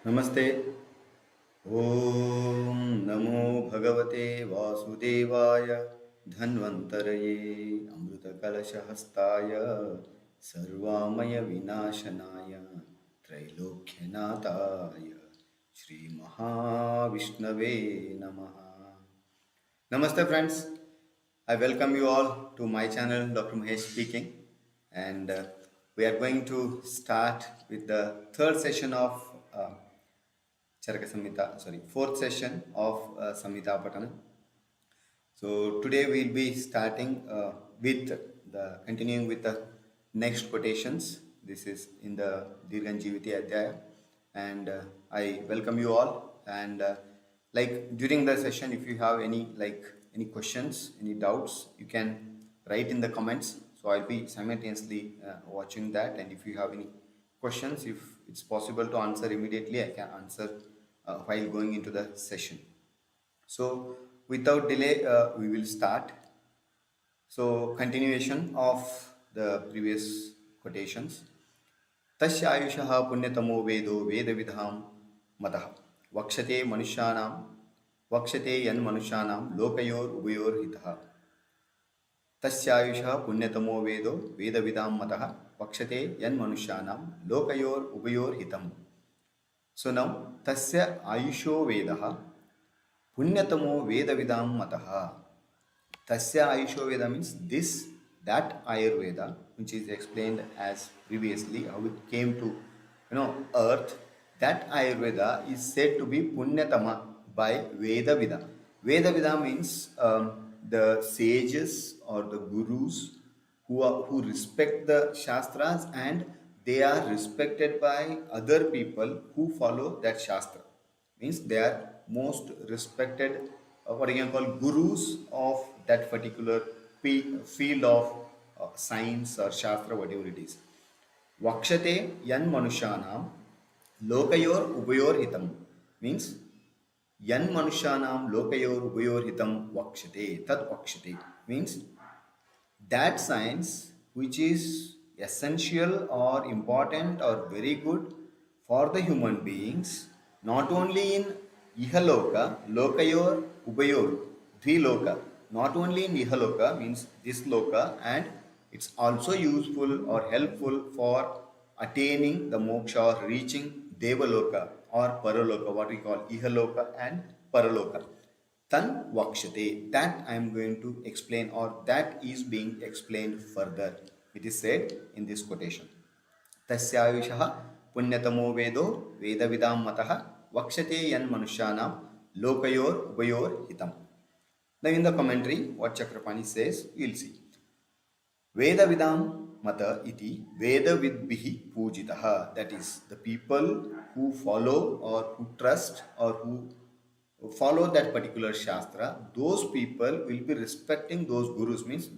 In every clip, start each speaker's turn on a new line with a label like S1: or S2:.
S1: नमस्ते। ओम नमो भगवते वासुदेवाय धन्वन्तरये अमृतकलशहस्ताय सर्वामय विनाशनाय त्रैलोक्यनाथाय श्रीमहाविष्णवे नमः। Namaste friends, I welcome you all to my channel Dr. Mahesh speaking, and we are going to start with the third session of Charaka Samhita, fourth session of Samhita Pathana. So today we'll be starting with continuing with the next quotations. This is in the Deerganjeeviteeya Adhyaya, and I welcome you all. And like during the session, if you have any questions, any doubts, you can write in the comments. So I'll be simultaneously watching that, and if you have any questions, if it's possible to answer immediately, I can answer while going into the session. So without delay, we will start. So continuation of the previous quotations. Tasya ayushaha punyatamo vedo vedavidham matah vakshate manushanam vakshate yan manushanam lokayor ubayor hitah. Tasya ayushaha punyatamo vedo vedavidham matah vakshate yan manushanam lokayor ubayor hitam. So now tasya ayusho vedaha punyatamo vedavidam mataha. Tasya ayusho veda means this, that Ayurveda, which is explained as previously how it came to earth. That Ayurveda is said to be punyatama by Vedavida. Vedavida means the sages or the gurus who respect the shastras, and they are respected by other people who follow that shastra. Means they are most respected, what you can call gurus of that particular field of science or shastra, whatever it is. Vakshate yan manushanam lokayor ubayor hitam means yan manushanam lokayor ubayor hitam vakshate. Tat vakshate means that science which is essential or important or very good for the human beings, not only in ihaloka, lokayor, ubayor, dviloka, not only in ihaloka means this loka, and it's also useful or helpful for attaining the moksha or reaching devaloka or paraloka, what we call ihaloka and paraloka. Tan vakshate, that I am going to explain, or that is being explained further. It is said in this quotation. Tasyayushaha punyatamo vedo vedavidam matah vakshate yan manushanam lokayor ubayor hitam. Now in the commentary, what Chakrapani says, you will see. Vedavidam mata iti vedavidbihi pujitaha. That is, the people who follow or who trust or who follow that particular shastra, those people will be respecting those gurus. Means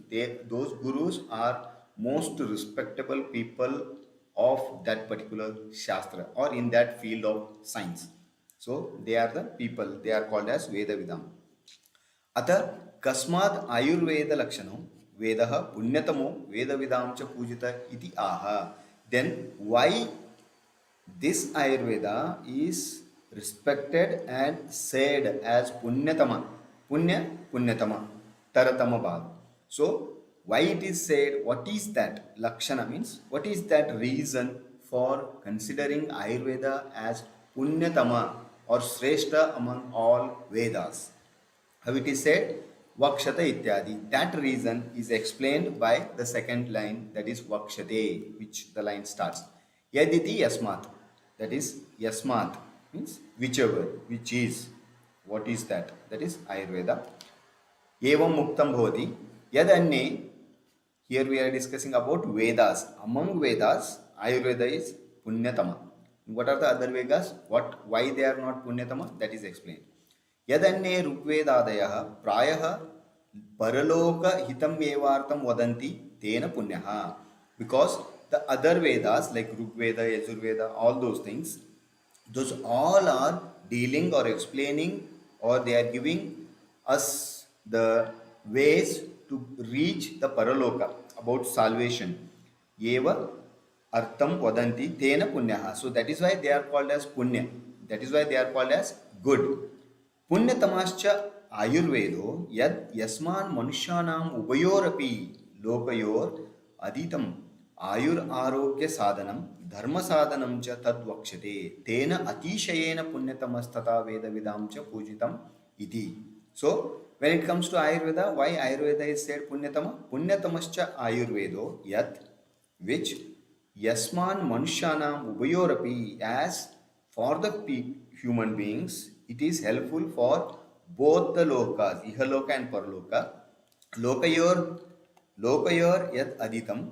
S1: those gurus are most respectable people of that particular shastra or in that field of science. So they are the people, they are called as Vedavidam. Ata kasmad ayurveda lakshanam vedaha punyatamo vedavidam cha pujita iti aha. Then why this Ayurveda is respected and said as punyatama? Punyatama, taratama bhav. So why it is said, what is that lakshana means, what is that reason for considering Ayurveda as punyatama or shrestha among all Vedas? How it is said? Vakshata ityadi. That reason is explained by the second line, that is vakshate, which the line starts. Yaditi yasmat. That is yasmat means whichever, which is. What is that? That is Ayurveda. Evam muktam bhavati. Yad anne. Here we are discussing about Vedas. Among Vedas, Ayurveda is punyatama. What are the other Vedas? Why they are not punyatama? That is explained. Yadanye Rugvedadayah Prayaha Paraloka Hitam Evartam Vadanti Tena Punyaha. Because the other Vedas like Rugveda, Yajurveda, all those things, those all are dealing or explaining, or they are giving us the ways to reach the Paraloka, about salvation. Eva Artham Vadanti Tena Punyaha. So that is why they are called as Punya. That is why they are called as good. Punyatamascha Ayurvedo yad yasman manushanam ubayorapi lokayor aditam ayur arogya sadhanam dharma sadhanam cha tad vakshate tena atishayena punyatamasthata veda vidam cha pujitam iti. So when it comes to Ayurveda, why Ayurveda is said punyatama? Punyatamascha Ayurvedo yad, which yasman manushanam ubayorapi, as for the human beings it is helpful for both the lokas, ihaloka and parloka. Lokayor yad aditam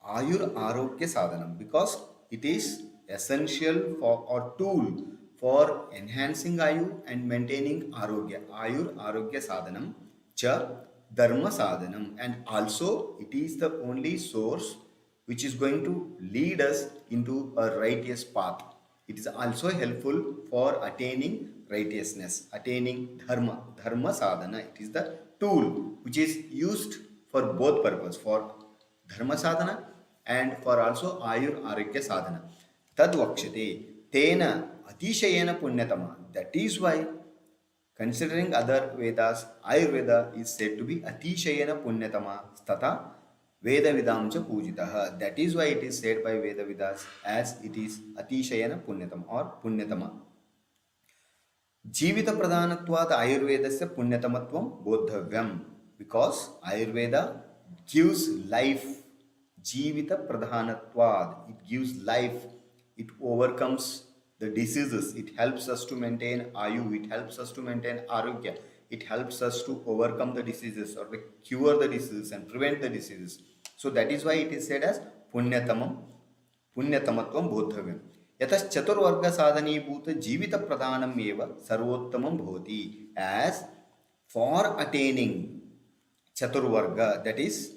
S1: ayur arogya sadhanam, because it is essential for or tool for enhancing ayu and maintaining arogya. Ayur arogya sadhanam cha dharma sadhanam, and also it is the only source which is going to lead us into a righteous path. It is also helpful for attaining righteousness, attaining dharma sadhana. It is the tool which is used for both purpose, for dharma sadhana and for also ayur arogya sadhana. Tad vakshate tena atishayena punyatama. That is why, considering other Vedas, Ayurveda is said to be atishayena punyatama stata Veda Vidamcha Pujitaha. That is why it is said by Veda Vidas as it is Atishayana Punyatama or Punyatama. Jivita Pradhanatvat Ayurvedasya Punyatamatvam Bodhavyam. Because Ayurveda gives life. Jivita Pradhanatvat. It gives life. It overcomes the diseases. It helps us to maintain Ayu. It helps us to maintain Arogya. It helps us to overcome the diseases or cure the diseases and prevent the diseases. So that is why it is said as Punyatamam, Punyatamatvam Bodhavyam. Yatas Chaturvarga Sadhani Bhuta Jivita Pradhanam Eva Sarvottamam Bhoti. As for attaining Chaturvarga, that is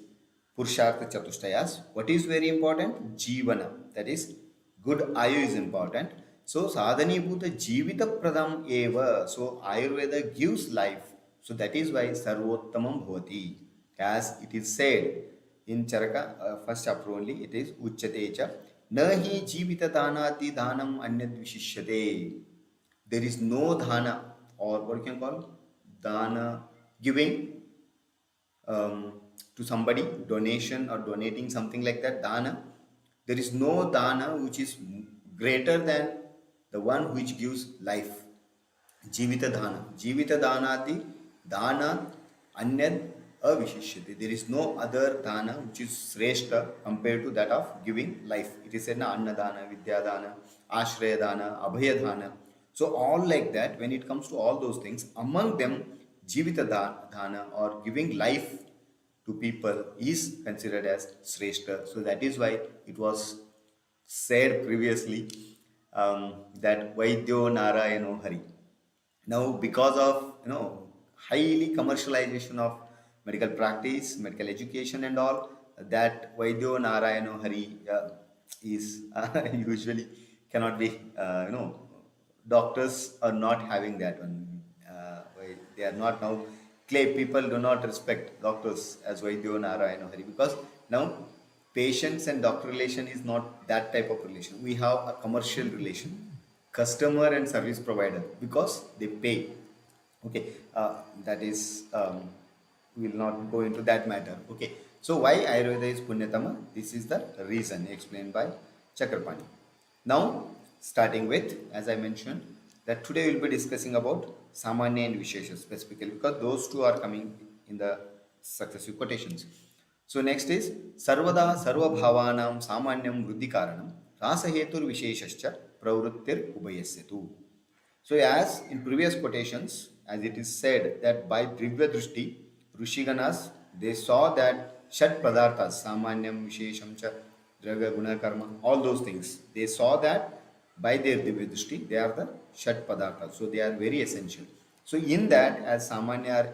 S1: Purushartha Chatushtayas, what is very important? Jivana, that is good Ayu is important. So sadhani bhuta jivita pradam eva. So Ayurveda gives life. So that is why sarvottamam bhavati. As it is said in Charaka, first chapter only, it is uchyatecha nahi jivita dhanati dhanam anyad vishishyate. There is no dhana, or what you can call dana, giving to somebody, donation or donating something like that, dana. There is no dana which is greater than the one which gives life. Jivita dhana. Jivita dhanati dhana anyad avishishyate. There is no other dana which is sreshta compared to that of giving life. It is said na anna dana, vidya dana, ashraya dana, abhaya dana. So all like that, when it comes to all those things, among them jivita dhana or giving life to people is considered as sreshta. So that is why it was said previously that Vaidyo Narayano Hari. Now, because of highly commercialization of medical practice, medical education, and all, that Vaidyo Narayano Hari is usually cannot be. Doctors are not having that one. They are not now. People do not respect doctors as Vaidyo Narayano Hari, because now patients and doctor relation is not that type of relation. We have a commercial relation, customer and service provider, because they pay. Okay, that is, we will not go into that matter. Okay, so why Ayurveda is Punyatama? This is the reason explained by Chakrapani. Now, starting with, as I mentioned, that today we will be discussing about Samanya and Vishesha specifically, because those two are coming in the successive quotations. So next is Sarvada Sarva Bhavanam Samanyam Vruddhi Karanam Rasahetur Visheshascha Pravrittir Ubayasyatu. So as in previous quotations, as it is said that by Drivya Drishti, Rishiganas, they saw that Shat Padarthas, Samanyam, Vishesham cha, Dravya Guna Karma, all those things, they saw that by their Divya Drishti, they are the Shat Padarthas. So they are very essential. So in that, as Samanya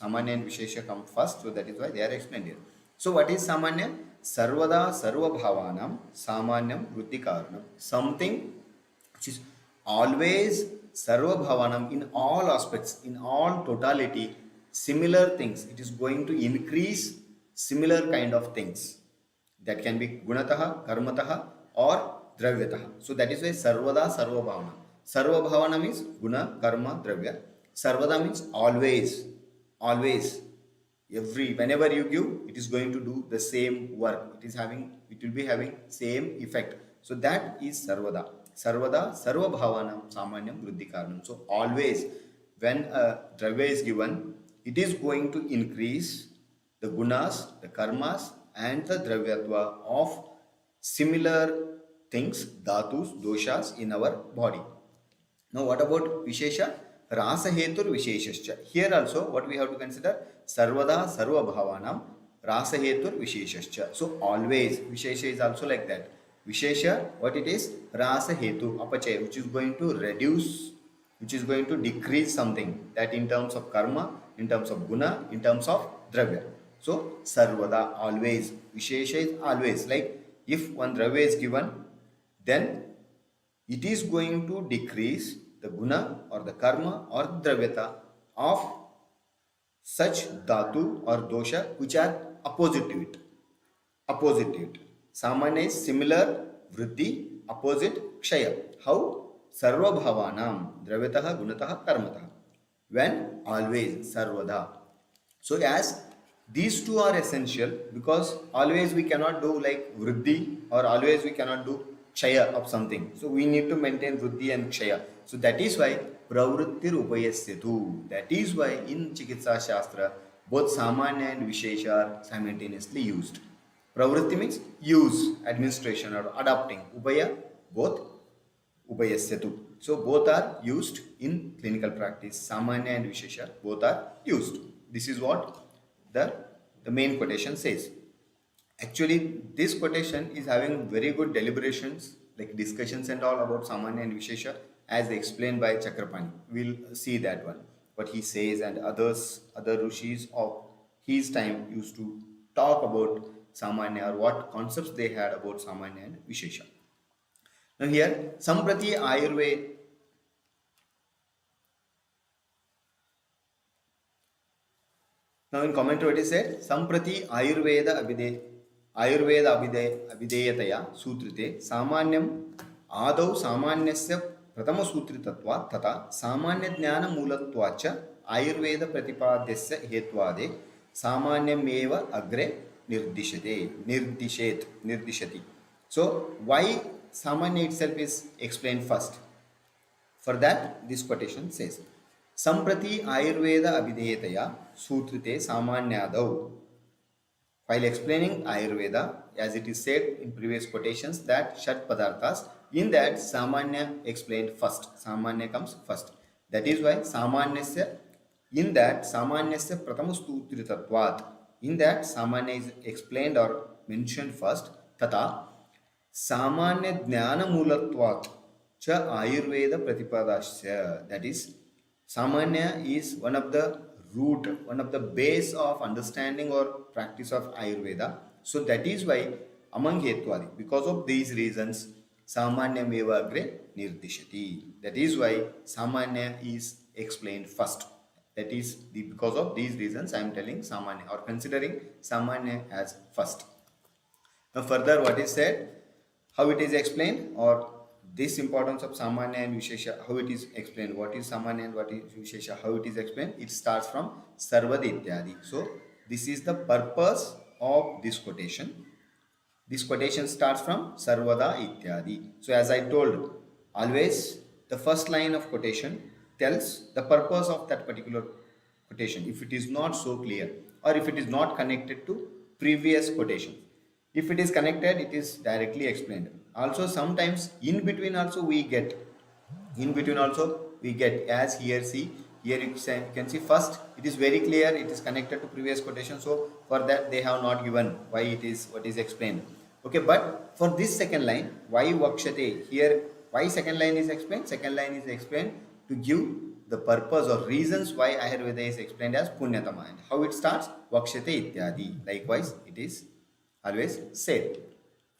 S1: and Vishesha come first, so that is why they are explained here. So what is Samanya? Sarvada Sarva Bhavanam Samanyam Vruddhi Karanam. Something which is always Sarva Bhavanam, in all aspects, in all totality, similar things. It is going to increase similar kind of things. That can be Gunataha, Karmataha or Dravyataha. So that is why Sarvada Sarva Bhavanam. Sarva bhavana means guna, karma, dravya. Sarvada means always, always. Whenever you give, it is going to do the same work. It will be having same effect. So that is sarvada. Sarvada, sarva bhavanam samanyam vriddhi karanam. So always, when a dravya is given, it is going to increase the gunas, the karmas, and the dravyatva of similar things, dhatus, doshas in our body. Now, what about Vishesha? Rasa Hetur Visheshascha. Here also, what we have to consider? Sarvada Sarva Bhavanam Rasa Hetur Visheshascha. So, always, Vishesha is also like that. Vishesha, what it is? Rasa Hetu Apachaya, which is going to reduce, which is going to decrease something. That in terms of karma, in terms of guna, in terms of dravya. So, Sarvada, always. Vishesha is always. Like, if one dravya is given, then it is going to decrease the guna or the karma or dravyata of such dhatu or dosha which are opposite to it. Opposite to it. Samanya is similar, vriddhi, opposite, kshaya. How? Sarva bhavanam, dravyataha, gunataha, karmataha. When? Always, sarvada. So as these two are essential, because always we cannot do like vriddhi, or always we cannot do kshaya of something. So we need to maintain vriddhi and kshaya. So that is why pravrittir upayasyatu. That is why in Chikitsa Shastra both Samanya and Vishesha are simultaneously used. Pravritti means use, administration or adopting. Upaya, both upayasyatu. So both are used in clinical practice. Samanya and Vishesha both are used. This is what the main quotation says. Actually, this quotation is having very good deliberations, like discussions and all about Samanya and Vishesha, as explained by Chakrapani. We'll see that one, what he says, and other rishis of his time used to talk about Samanya, or what concepts they had about Samanya and Vishesha. Now here, Samprati Ayurveda. Now in commentary what is said, Samprati Ayurveda Abhideyataya Sutrite Samanyam Adau Samanyasya Pratama Sutritatva Tata Samanya Jnana Mulatvacha Ayurveda Pratipadyasya Hetvade Samanyam Eva Agre Nirdishati. So why Samanya itself is explained first? For that, this quotation says, Samprati Ayurveda Abhideyataya Sutrite Samanyadau. While explaining Ayurveda, as it is said in previous quotations, that Shat Padarthas, in that Samanya explained first. Samanya comes first. That is why Samanyasya, in that Samanyasya Pratamastutritatvat, in that Samanya is explained or mentioned first. Tata Samanya Jnana Mulatvat Cha Ayurveda Pratipadasya. That is, Samanya is one of the root, one of the base of understanding or practice of Ayurveda. So that is why among Hetvadi, because of these reasons, Samanya Meva Agre Nirdishati. That is why Samanya is explained first. That is because of these reasons I am telling Samanya, or considering Samanya as first. Now further what is said, how it is explained, or this importance of Samanya and Vishesha, how it is explained, what is Samanya and what is Vishesha, how it is explained, it starts from Sarvada Ityadi. So this is the purpose of this quotation. This quotation starts from Sarvada Ityadi. So as I told, always the first line of quotation tells the purpose of that particular quotation, if it is not so clear, or if it is not connected to previous quotation. If it is connected, it is directly explained. Also sometimes in between also we get, as here, see, here you can see first it is very clear, it is connected to previous quotation, so for that they have not given why it is what is explained. Okay, but for this second line, why vakshate, here why second line is explained? Second line is explained to give the purpose or reasons why Ayurveda is explained as punyatama, and how it starts, vakshate ityadi. Likewise it is always said.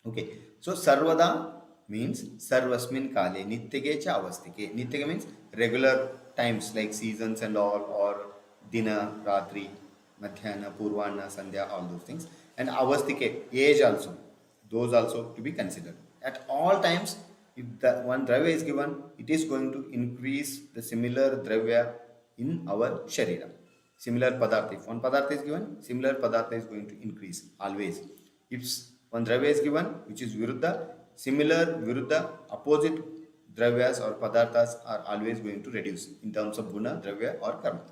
S1: Okay, so Sarvada means Sarvasmin Kale, Nityage cha Avastike. Nityage means regular times like seasons and all, or Dina, Ratri, Madhyana, Purvana, Sandhya, all those things. And Avastike, age also, those also to be considered. At all times, if the one dravya is given, it is going to increase the similar dravya in our sharira. Similar padartha. If one padartha is given, similar padartha is going to increase always. If one dravya is given, which is viruddha, similar viruddha opposite dravyas or padarthas are always going to reduce in terms of guna, dravya or karma.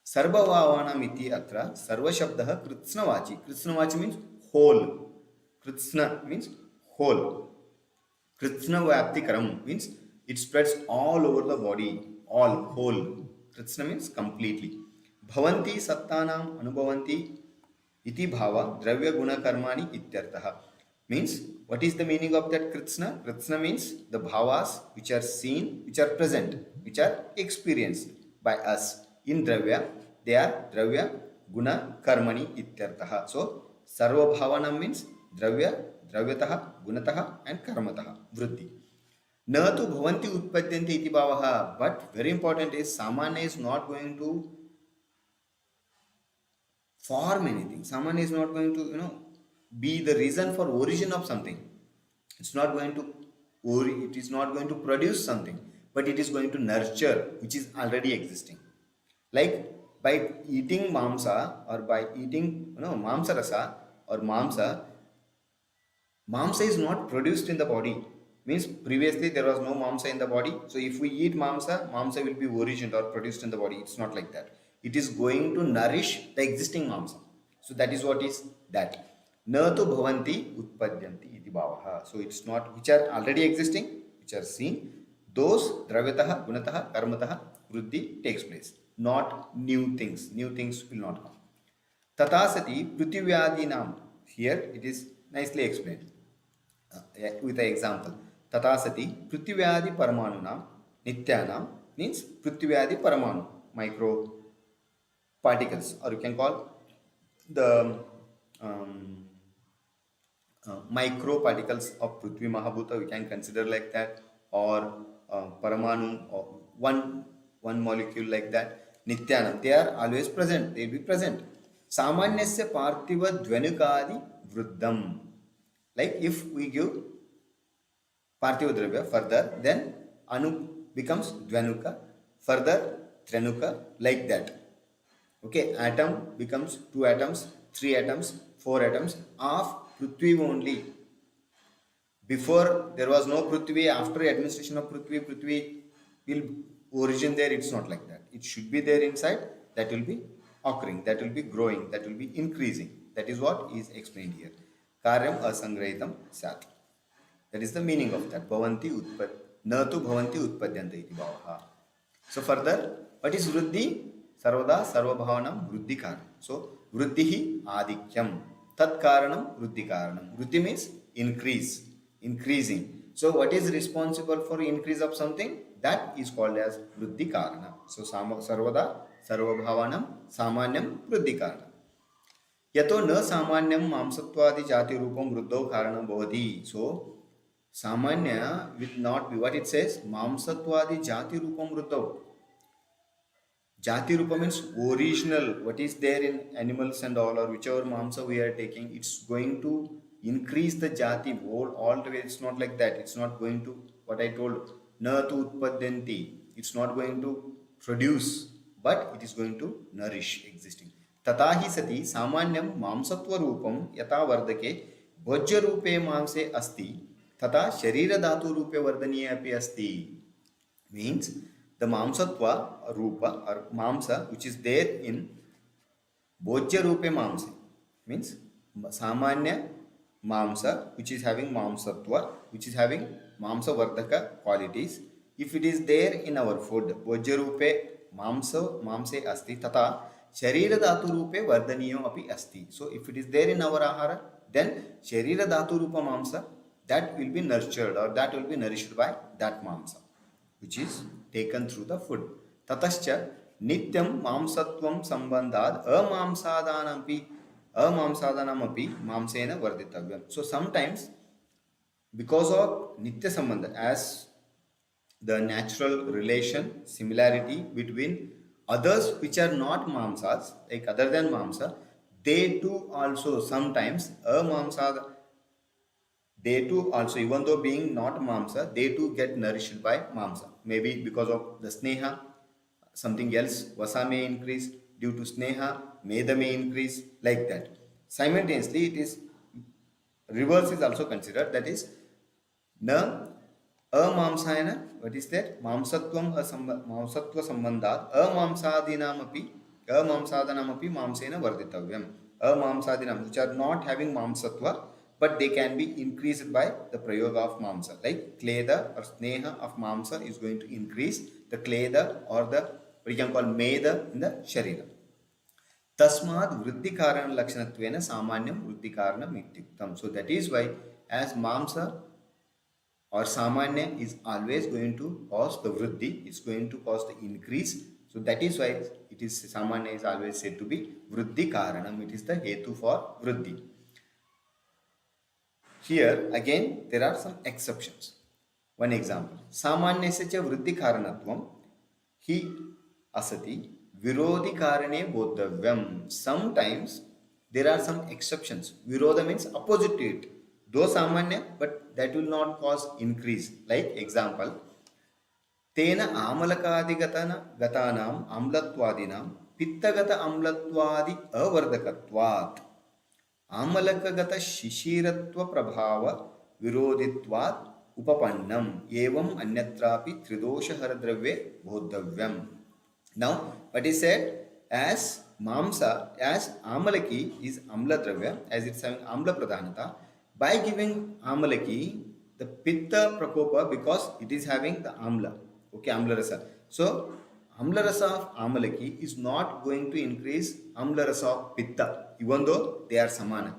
S1: Sarvavavanam iti atra sarva shabdah kritsnavachi. Kritsnavachi means whole. Kritsna means whole. Kritsna Vyaptikaram means it spreads all over the body, all, whole. Kritsna means completely. Bhavanti sattanam anubhavanti iti bhava dravya guna karmani ityartaha. Means, what is the meaning of that Kritsna? Kritsna means the bhavas which are seen, which are present, which are experienced by us in dravya. They are dravya guna karmani ityartaha. So, sarva bhavanam means dravya, dravyataha, gunataha and karmataha, vriddhi. Na tu bhavanti utpadyanti iti bhavaha. But very important is Samanya is not going to form anything. Samanya is not going to, be the reason for origin of something. It's not going to, it is not going to produce something, but it is going to nurture which is already existing. Like by eating mamsa or by eating, mamsa rasa or mamsa is not produced in the body. Means previously there was no mamsa in the body. So if we eat mamsa will be origined or produced in the body. It's not like that. It is going to nourish the existing mamsa. So that is what is that. Na tu bhavanti utpadyanti iti bhavaha. So it's not which are already existing, which are seen. Those dravyataha, gunataha, karmataha, vriddhi takes place. Not new things. New things will not come. Tatasati prithivadinam. Here it is nicely explained with an example. Tatasati prithivadi paramanunam nityanam means prithivadi paramanu, micro particles, or you can call the micro particles of Prithvi Mahabhuta, we can consider like that, or paramanu, or one molecule like that. Nityanam, they are always present, they will be present. Samanyasya parthiva dvanukadi vruddham. Like if we give parthiva dravya further, then anu becomes dvanuka, further tranuka, like that. Okay, atom becomes 2 atoms, 3 atoms, 4 atoms of Prithvi only. Before there was no Prithvi, after administration of Prithvi will origin there. It's not like that. It should be there inside, that will be occurring, that will be growing, that will be increasing. That is what is explained here. Karyam asangrahitam sat. That is the meaning of that. Bhavanti utpad, na tu bhavanti utpadyanta iti bhavaha. So further, what is vriddhi? Sarvada sarvabhavanam vriddhi karanam. So vriddhihi adikyam. Tat karanam vriddhi karanam. Vriddhi means increase, increasing. So what is responsible for increase of something? That is called as vriddhi karana. So sarvada sarvabhavanam samanyam vriddhi karanam. Yato na samanyam mamsattvadi jati rupam vruddho karanam bhavati. So samanya will not be what it says. Mamsattvadi jati rupam vruddho. Jati rupa means original, what is there in animals and all, or whichever mamsa we are taking, it's going to increase the jati all the way. It's not like that. It's not going to, what I told, na tu utpadyanti. It's not going to produce, but it is going to nourish existing. Tatahi sati samanyam mamsatva rupam yata vardake bhojya rupe mamse asti tata sharira dhatu rupe vardaniya api asti. Means the mamsatva rupa or mamsa which is there in bhojya rupe mamsa, means samanya mamsa which is having mamsatva, which is having mamsa vardaka qualities. If it is there in our food, bhojya rupe mamse asti tata sharira dhatu rupe vardaniyo api asti. So if it is there in our ahara, then sharira dhatu rupa mamsa, that will be nurtured or that will be nourished by that mamsa which is taken through the food. Tatascha nityam mamsatvam sambandhad amamsadanamapi mamsena varditavyam. So sometimes because of nitya sambandha, as the natural relation, similarity between others which are not mamsas, like other than mamsa, they too also sometimes they too also, even though being not mamsa, they too get nourished by mamsa. Maybe because of the sneha, something else, vasa may increase. Due to sneha, meda may increase, like that. Simultaneously, it is reverse is also considered. That is, na amamsayana, what is that? Mamsatvam mamsatva sambandhat amamsadinamapi amamsadanamapi mamsena varditavyam. Amamsadinam, which are not having mamsatva, but they can be increased by the prayoga of mamsa. Like kleda or sneha of mamsa is going to increase the kleda or the, what you can call, meda in the sharira. Tasmad vriddhi karana lakshanattvena samanyam vriddhi karanam ityuktam. So that is why, as mamsa or samanya is always going to cause the vriddhi, it's going to cause the increase. So that is why it is, samanya is always said to be vriddhi karanam. It is the hetu for vriddhi. Here again there are some exceptions. One example, samanyasya cha vriddhi karanatvam hi asati virodhi karane bodhavyam. Sometimes there are some exceptions. Virodha means opposite to it. Though samanya, but that will not cause increase. Like example, tena amalakadi gatanam amlatvadinam pittagata amlatvadi avardakatvat amalakagata shishiratva prabhava virodhitvat upapannam evam anyatrapi tridosha haradravye bodhavyam. Now, what is said, as mamsa, as amalaki is amla dravya, as it's having amla pradhanata, by giving amalaki the pitta prakopa, because it is having the amla, okay, amla rasa. So amla rasa of amalaki is not going to increase amla rasa of pitta, even though they are samana.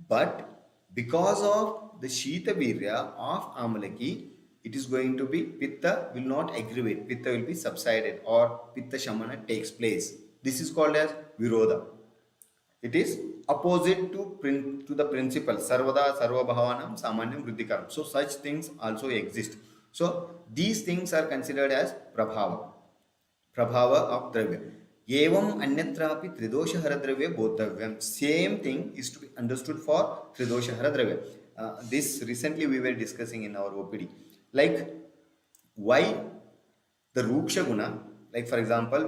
S1: But because of the shita virya of amalaki, it is going to be, pitta will not aggravate, pitta will be subsided, or pitta shamana takes place. This is called as virodha. It is opposite to the principle sarvada sarva bhavanam samanyam vriddhikaram. So such things also exist. So these things are considered as prabhava of dravya. Evam anyatrapi tridosha haradravya bodhavyam. Same thing is to be understood for tridosha haradravya. This recently we were discussing in our OPD. Like, why the ruksha guna, like for example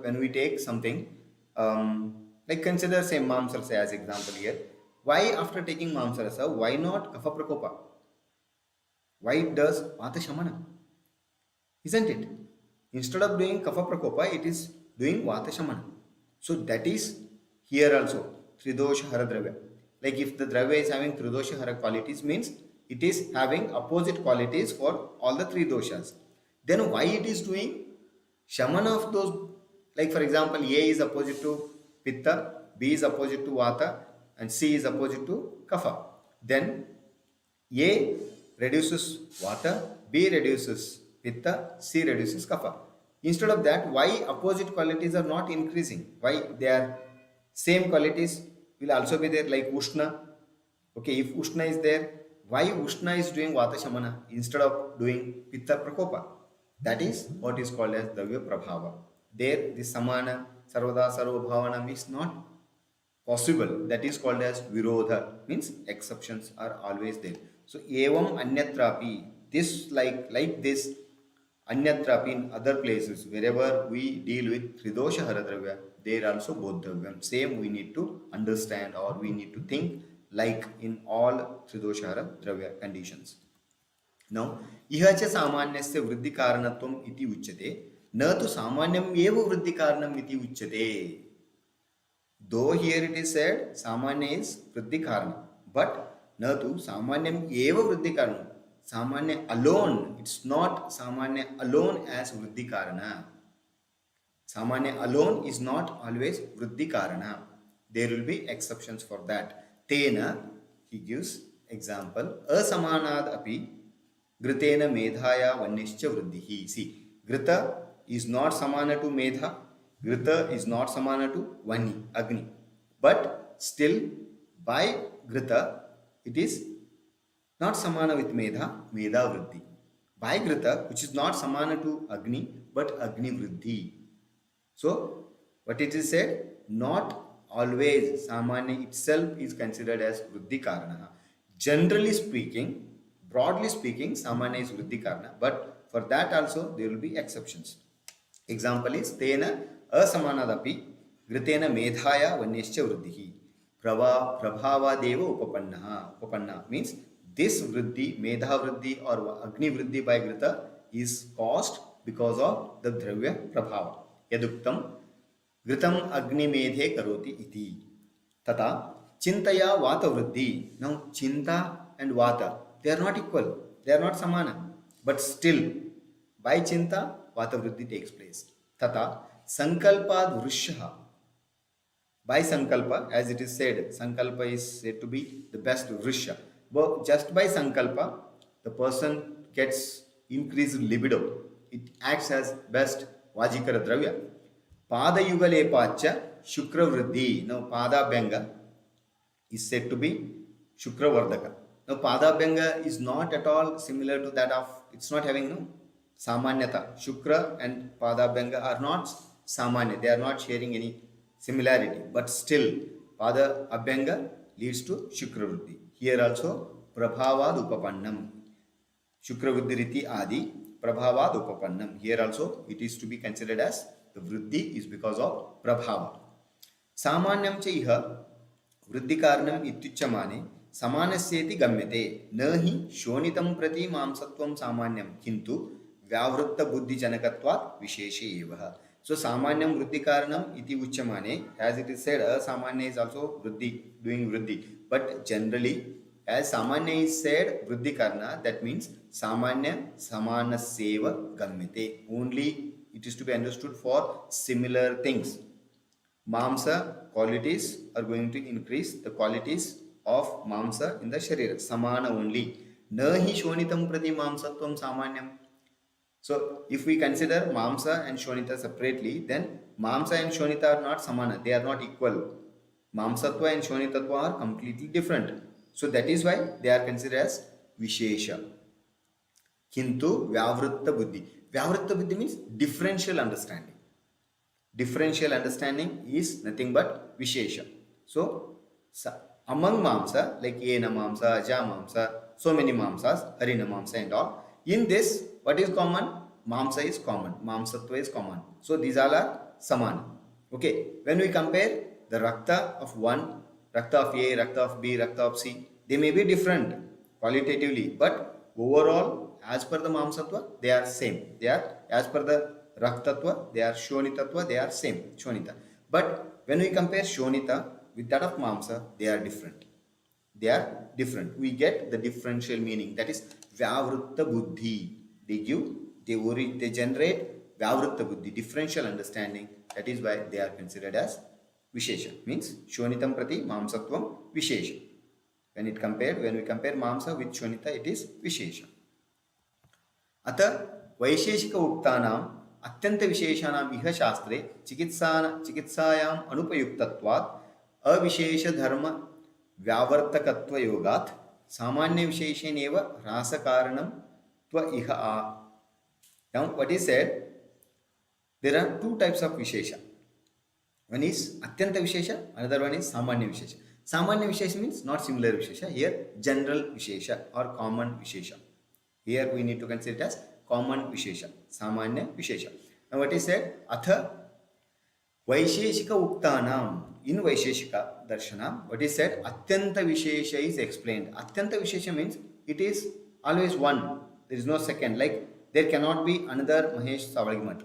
S1: when we take something, like consider say mamsarasa as example here. Why after taking mamsarasa, why not kapha prakopa? Why it does vata shamana? Isn't it? Instead of doing kapha prakopa, it is doing vata shamana. So that is here also tridosha hara dravya. Like if the dravya is having tridosha hara qualities, means it is having opposite qualities for all the three doshas. Then why it is doing shamana of those? Like for example, A is opposite to pitta, B is opposite to vata, and C is opposite to kapha. Then A reduces vata, B reduces pitta, C reduces kapha. Instead of that, why opposite qualities are not increasing? Why they are same qualities will also be there, like Ushna. Okay, if Ushna is there, why Ushna is doing vata shamana instead of doing pitta prakopa? That is what is called as dravya prabhava. There, the samana, sarvada, sarva bhavanam is not possible. That is called as virodha, means exceptions are always there. So, evam anyatrapi, this like this, anyatrapi in other places, wherever we deal with tridosha haradravya, there also bodhavyam. Same we need to understand, or we need to think like in all tridosha haradravya conditions. Now, ihacha samanyasya vriddhi karanatvam iti uchyate, na tu samanyam eva vriddhi karanam iti uchyate. Though here it is said samanya is vriddhi karana, but na tu samanyam eva vriddhi karanam. Samanya alone, it's not samanya alone as vriddhi karana. Samanya alone is not always vriddhi karana. There will be exceptions for that. Tena, he gives example, asamanad api gritena medhaya vanyascha vriddhihi. See, grita is not samana to medha, grita is not samana to vani, agni. But still, by grita, it is not samana with medha, medha vriddhi. By grita, which is not samana to agni, but agni vriddhi. So, what it is said, not always samanya itself is considered as vriddhi karana. Generally speaking, broadly speaking, Samanya is Vriddhi Karana, but for that also there will be exceptions. Example is Tena Asamanadapi Gritena Medhaya Vanyescha Vriddhi Prabhava Deva Upapanna means this Vriddhi, Medha Vriddhi or Agni Vriddhi by Grita is caused because of the Dravya Prabhava. Yaduktam Gritam Agni Medhe Karoti iti. Tata Chintaya Vata Vriddhi. Now Chinta and Vata, they are not equal, they are not samana. But still, by Chinta, Vata Vriddhi takes place. Tata Sankalpa Vrishyaha. By Sankalpa, as it is said, Sankalpa is said to be the best Vrishya. But just by Sankalpa, the person gets increased libido. It acts as best Vajikara Dravya. Pada Yugale Pacha Shukra Vriddhi. Now Pada Benga is said to be Shukra Vardhaka. Now Pada Benga is not at all similar to that of, it's not having no Samanyata. Shukra and Pada Benga are not Samanya, they are not sharing any similarity, but still Pada Abhyanga leads to Shukra Vriddhi. Here also Prabhavad Upapannam. Shukra Vriddhi Adi Prabhavad Upapannam. Here also it is to be considered as the Vriddhi is because of Prabhava. Samanyam cha iha Vriddhi Karanam ityuchamane Samanasyeti Gamyate Nahi Shonitam Prati Mamsatvam Samanyam Kintu Vyavritta Buddhi Janakatvat Vishesha Evaha. So Samanyam Vriddhi Karanam iti uchamane, as it is said, Samanya is also Vriddhi, doing Vriddhi. But generally, as Samanya is said, Vriddhi Karana, that means Samanya Samana Seva Gamyate. Only it is to be understood for similar things. Mamsa qualities are going to increase the qualities of Mamsa in the Sharira. Samana only. Nahi Shonitam Prati Mamsatvam Samanyam. So, if we consider Mamsa and Shonita separately, then Mamsa and Shonita are not Samana, they are not equal. Mamsatva and Shonitatva are completely different. So, that is why they are considered as Vishesha. Kintu Vyavritta Buddhi. Vyavritta Buddhi means differential understanding. Differential understanding is nothing but Vishesha. So, among Mamsa, like Ena Mamsa, Aja Mamsa, so many Mamsas, Harina Mamsa and all, in this, what is common? Mamsa is common. Mamsatva is common. So these all are samana. Okay. When we compare the Rakta of one, Rakta of A, Rakta of B, Rakta of C, they may be different qualitatively, but overall, as per the Mamsatva, they are same. They are, as per the Raktatva, they are Shonitatva, they are same. Shonita. But when we compare Shonita with that of Mamsa, they are different. They are different. We get the differential meaning. That is Vyavritta Buddhi. They generate Vyavritta Buddhi, differential understanding. That is why they are considered as Vishesha. Means Shonitam Prati Mamsatvam Vishesha. When we compare Mamsa with Shonita, it is Vishesha. Ata Vaisheshika Uktanam Atyanta Visheshanam Iha Shastre Chikitsayam Anupayuktatvat Avishesha Dharma Vyavartakatva Yogat Samanya Visheshaneva Rasa Karanam Tva Iha. Now what is said, there are two types of Vishesha. One is Atyanta Vishesha, another one is Samanya Vishesha. Samanya Vishesha means not similar Vishesha. Here general Vishesha or common Vishesha. Here we need to consider it as common Vishesha. Samanya Vishesha. Now what is said, Atha Vaisheshika Uktanam. In Vaisheshika Darshanam, what is said, Atyanta Vishesha is explained. Atyanta Vishesha means it is always one. There is no second. Like there cannot be another Mahesh Savalagimath.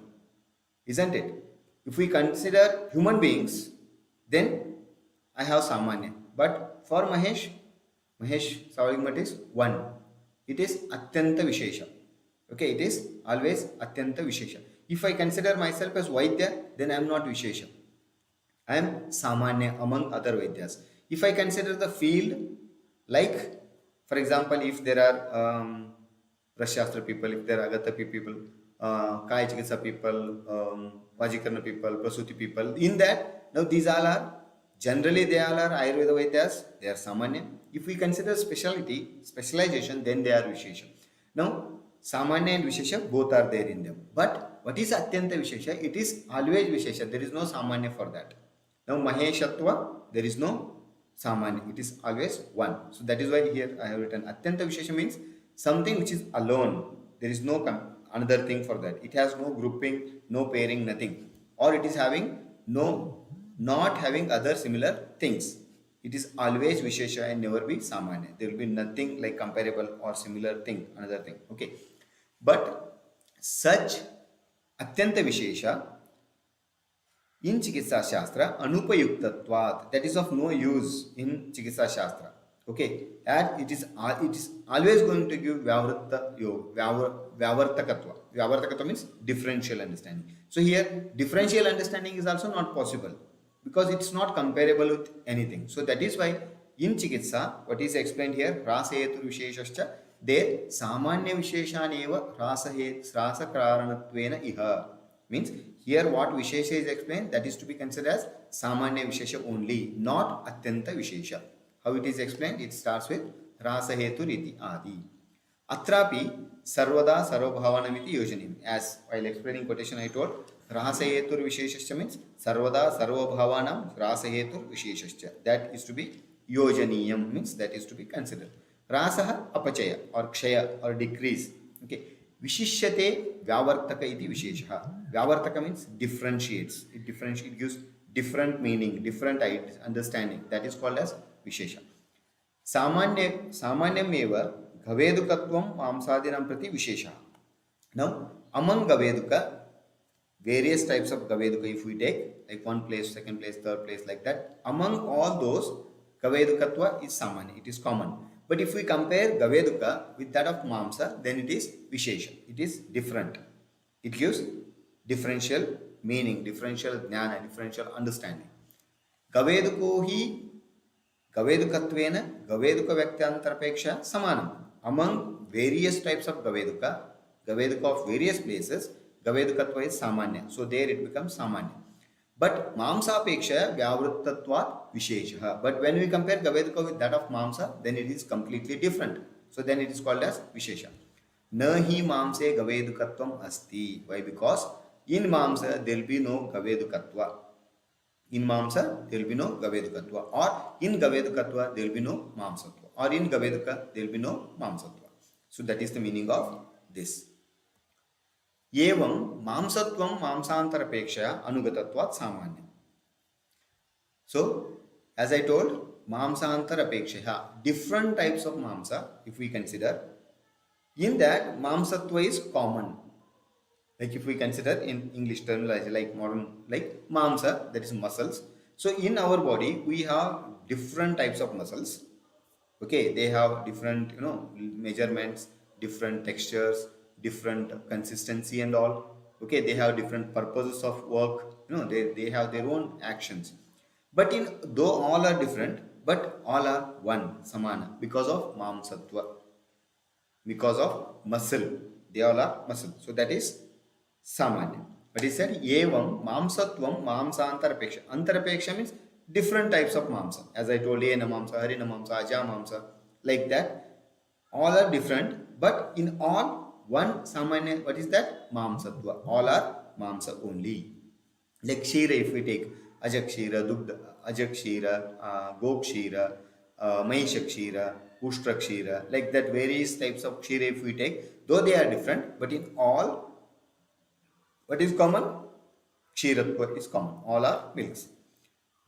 S1: Isn't it? If we consider human beings, then I have Samanya. But for Mahesh Savalagimath is one. It is Atyanta Vishesha. Okay, it is always Atyanta Vishesha. If I consider myself as Vaidya, then I am not Vishesha. I am Samanya among other Vaidyas. If I consider the field, like for example, if there are Prashastra people, if there are Agatapi people, Kaya Chikitsa people, Vajikarna people, Prasuti people, in that, now these all are, generally they all are Ayurveda Vaidyas, they are Samanya. If we consider specialization, then they are Vishesha. Now, Samanya and Vishesha both are there in them. But what is Atyanta Vishesha? It is always Vishesha. There is no Samanya for that. Now Maheshatva, there is no Samanya. It is always one. So that is why here I have written Atyanta Vishesha means something which is alone. There is no another thing for that. It has no grouping, no pairing, nothing. Or it is having no, not having other similar things. It is always Vishesha and never be Samanya. There will be nothing like comparable or similar thing, another thing. Okay. But such Atyanta Vishesha in Chikitsa Shastra, Anupayuktatvat, that is of no use in Chikitsa Shastra. Okay, and it is always going to give Vyavartakatva. Vyavartakatva means differential understanding. So here, differential understanding is also not possible because it's not comparable with anything. So that is why in Chikitsa, what is explained here, Rasayetur Visheshascha, there Samanya Visheshaneva Rasa Karanattvena Iha. Means here what Vishesha is explained, that is to be considered as Samanya Vishesha only, not Atyanta Vishesha. How it is explained? It starts with Rasa Hetu Riti Adi. Atrapi Sarvada Sarvabhavanamiti Yojanim. As while explaining quotation I told, Rasa Hetur Visheshascha means Sarvada Sarvabhavanam Rasa Hetur Visheshascha. That is to be Yojaniyam, means that is to be considered. Rasaha Apachaya or Kshaya or decrease. Okay. Vishishyate Vyavartaka iti Vishesha. Vyavartaka means differentiates. It gives different meaning, different understanding. That is called as Vishesha. Samanyam eva Gavedukatvam Mamsadinam Prati Vishesha. Now, among Gaveduka, various types of Gaveduka if we take, like one place, second place, third place, like that, among all those, Gavedukatva is Samanya. It is common. But if we compare Gaveduka with that of Mamsa, then it is Vishesha. It is different. It gives differential meaning, differential jnana, differential understanding. Gaveduko hi Gavedukatvena Gaveduka Vyaktyantarapeksha Samanam. Among various types of Gaveduka of various places, Gavedukatva is Samanya. So there it becomes Samanya. But Mamsa Peksha Vyavrittatvat Vishesha. But when we compare Gaveduka with that of Mamsa, then it is completely different. So then it is called as Vishesha. Nahi Mamse Gavedukatvam Asti. Why? Because in Mamsa there will be no Gavedukatva. In Mamsa there will be no Gavedukatva. Or in Gavedukatva there will be no Mamsatva. Or in Gaveduka there will be no Mamsatva. So that is the meaning of this. Evam Mamsatvam Mamsantarapekshaya Anugatatvat Samanya. So, as I told, Mamsantarapekshaya, different types of Mamsa, if we consider, in that Mamsatva is common. Like if we consider in English terminology, like modern, like Mamsa, that is muscles. So, in our body, we have different types of muscles. Okay, they have different, measurements, different textures, different consistency and all. Okay, they have different purposes of work. They have their own actions. But though all are different, but all are one, Samana, because of Mamsatva, because of muscle. They all are muscle. So that is Samanya. But he said, Evam Mamsatvam Mamsantarpeksha. Antarapeksha means different types of Mamsa. As I told, Ena Mamsa, Harina Mamsa, Aja Mamsa, like that. All are different, but in all, one Samanya, what is that? Mamsatva. All are Mamsa only. Like Kshira, if we take Ajakshira, Dugdha, Ajakshira, Gokshira, Maheshakshira, Ushtakshira, like that various types of Kshira if we take, though they are different, but in all, what is common? Kshiratva is common. All are milks.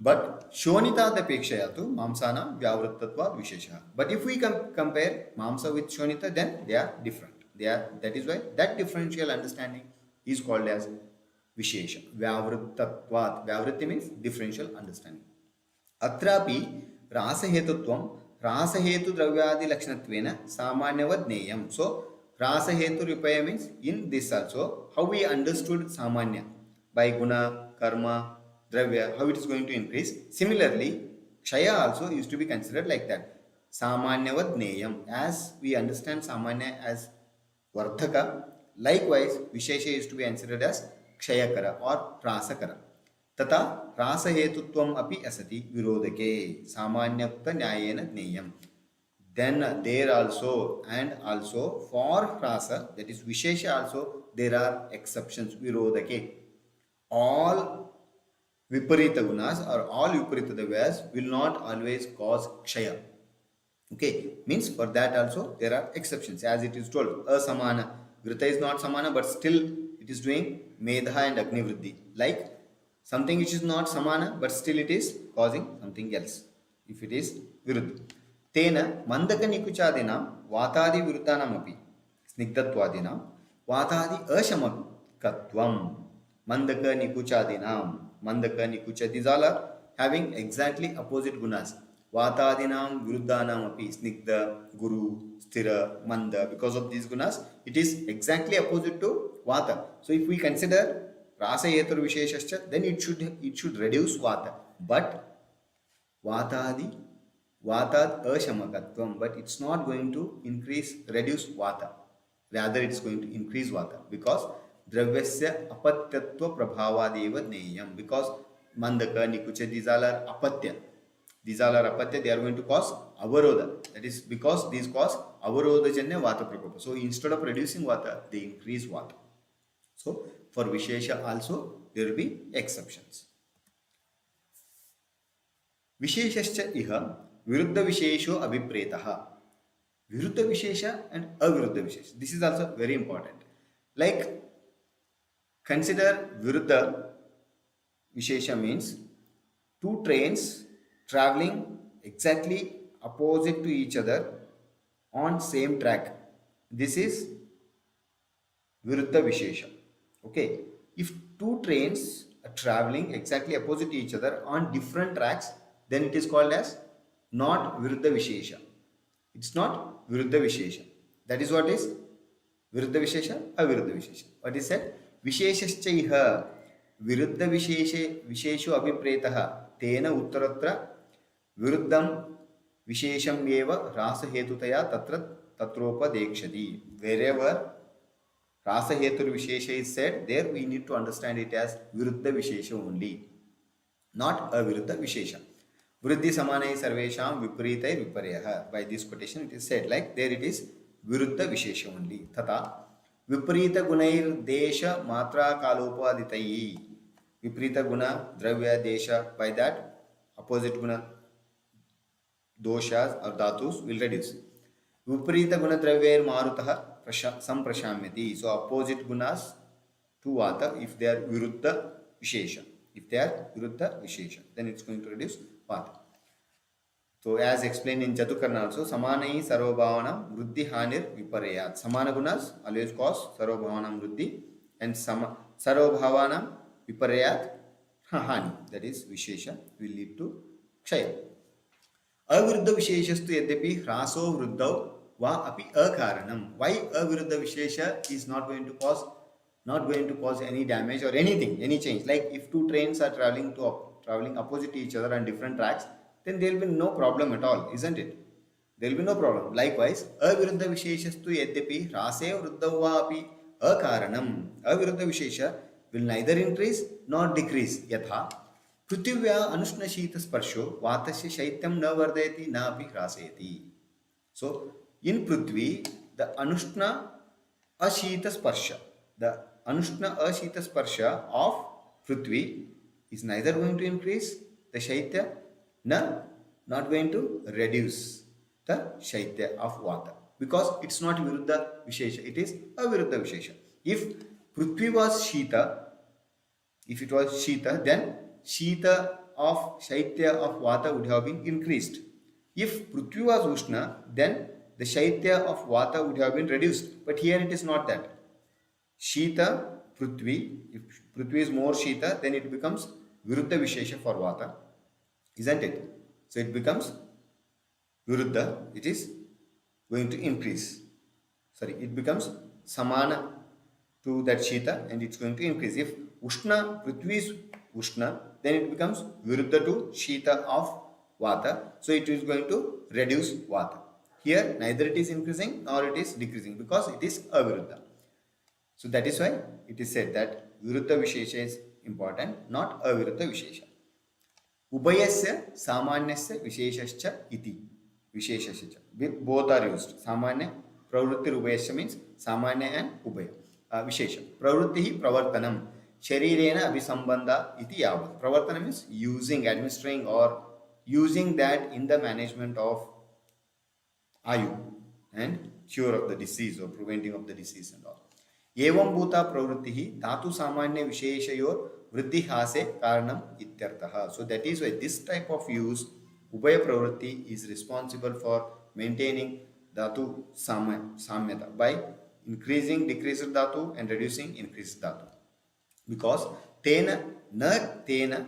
S1: But Shonita Dapekshayatu Mamsana Vyavrittatva Vishesha. But if we compare Mamsa with Shonita, then they are different. That is why that differential understanding is called as Vishesha. Vyavrittatvat. Vyavritti means differential understanding. Atrapi Rasahetutvam Rasahetu Dravyadi Laksanatvena Samanyavadneyam. So Rasahetu Ripaya means in this also how we understood Samanya by Guna, Karma, Dravya, how it is going to increase. Similarly, Kshaya also used to be considered like that. Samanyavadneyam. As we understand Samanya as Vardhaka, likewise Vishesha is to be considered as Kshayakara or Rasakara. Tata Rasahetutvam api asati Virodhake Samanyapta Nyayena Dneyam. Then there also and also for Rasa, that is Vishesha also, there are exceptions. Virodhake. All Viparita gunas or all viparita devas will not always cause kshaya. Okay, means for that also there are exceptions, as it is told. Asamana. Vrita is not samana, but still it is doing medha and agni vriddhi. Like something which is not samana, but still it is causing something else. If it is viruddha. Tena mandaka nikuchadinam vatadi viruddhanam api snigdhatvadinam vatadi ashamakatvam mandaka nikuchadinam. Mandaka nikucha, these all are having exactly opposite gunas. Vatadinam viruddhanam api snigdha, guru, sthira, manda. Because of these gunas, it is exactly opposite to vata. So if we consider rasa yetur visheshascha, then it should reduce vata. But vatad ashamakatvam, but it's not going to reduce vata. Rather, it's going to increase vata, because dravyasya apatyatva prabhavadeva neyam. Because mandaka, nikucha, these all are apatya. These all are apatya, they are going to cause avarodha. That is because these cause avarodha janya vata prakopa. So instead of reducing vata, they increase vata. So for Vishesha also there will be exceptions. Visheshascha iha viruddha vishesho abhipretaha. Viruddha vishesha and aviruddha vishesha. This is also very important. Like, consider viruddha vishesha means two trains traveling exactly opposite to each other on same track. This is viruddha vishesha. Okay, if two trains are traveling exactly opposite to each other on different tracks, then it is called as not viruddha vishesha. It's not viruddha vishesha. That is what is viruddha vishesha, aviruddha vishesha. What is said? Visheshascha iha viruddha vishesho abhipretaha tena uttaratra viruddham vishesham eva rasa hetutaya tatropadekshati. Wherever rasa hetur vishesha is said, there we need to understand it as viruddha vishesha only, not aviruddha vishesha. Vriddhi samanai sarvesham viparita viparyaha. By this quotation it is said, like there it is viruddha vishesha only. Tata viparita gunair desha matra kalopaditayi. Viparita guna dravya desha, by that opposite guna doshas or dhatus will reduce. Viparita guna dravya marutaha samprashamyati. So opposite gunas to vata, if they are viruddha vishesha. If they are viruddha vishesha, then it's going to reduce vata. So as explained in Jatukarna also, samanai sarvabhavanam vruddhi hanir viparayat. Samana gunas always cause sarvabhavanam vruddhi, and sarvabhavanam viparayat hani, that is vishesha, will lead to kshaya. Aviruddha visheshastu yadyapi hraso vruddhau va api akaranam. Why aviruddha vishesha is not going to cause any damage or anything, any change. Like if two trains are traveling opposite to each other on different tracks, then there will be no problem at all, isn't it? There will be no problem. Likewise, aviruddha visheshastu yadyapi rase vruddhau va api akaranam. Aviruddha vishesha will neither increase nor decrease. Yatha prithivya anushna shita sparsho vatasya shaityam na vardayati na api hrasayati. So in Prithvi, the anushna ashita sparsha, the anushna ashita sparsha of Prithvi is neither going to increase the shaitya, not going to reduce the shaitya of vata, because it's not viruddha vishesha, it is aviruddha vishesha. If Prithvi was shita, if it was shita, then shita of shaitya of vata would have been increased. If Prithvi was ushna, then the shaitya of vata would have been reduced. But here it is not that. Shita, Prithvi, if Prithvi is more shita, then it becomes viruddha vishesha for vata, isn't it? So it becomes viruddha, it is going to increase. It becomes samana to that shita and it's going to increase. If ushna, Prithvi is ushna, then it becomes viruddha to shita of vata, so it is going to reduce vata. Here neither it is increasing nor it is decreasing, because it is aviruddha. So that is why it is said that viruddha vishesha is important, not aviruddha vishesha. Ubhayasya samanyasya visheshascha iti. Visheshascha. Both are used. Samanya, pravrutti ubhayasya means samanya and ubhaya. Vishesha. Pravrutti pravartanam. sharirena abhisambandha iti yavat. Pravartana means using, administering or using that in the management of आयु and cure of the disease or preventing of the disease and all. एवं भूता प्रवृत्ति ही धातु सामान्य विशेषयोर वृद्धि हासे कारणम इत्यर्थः. So that is why this type of use ubhaya pravritti is responsible for maintaining dhatu samyata by increasing decreased dhatu and reducing increased dhatu. Because tena na tena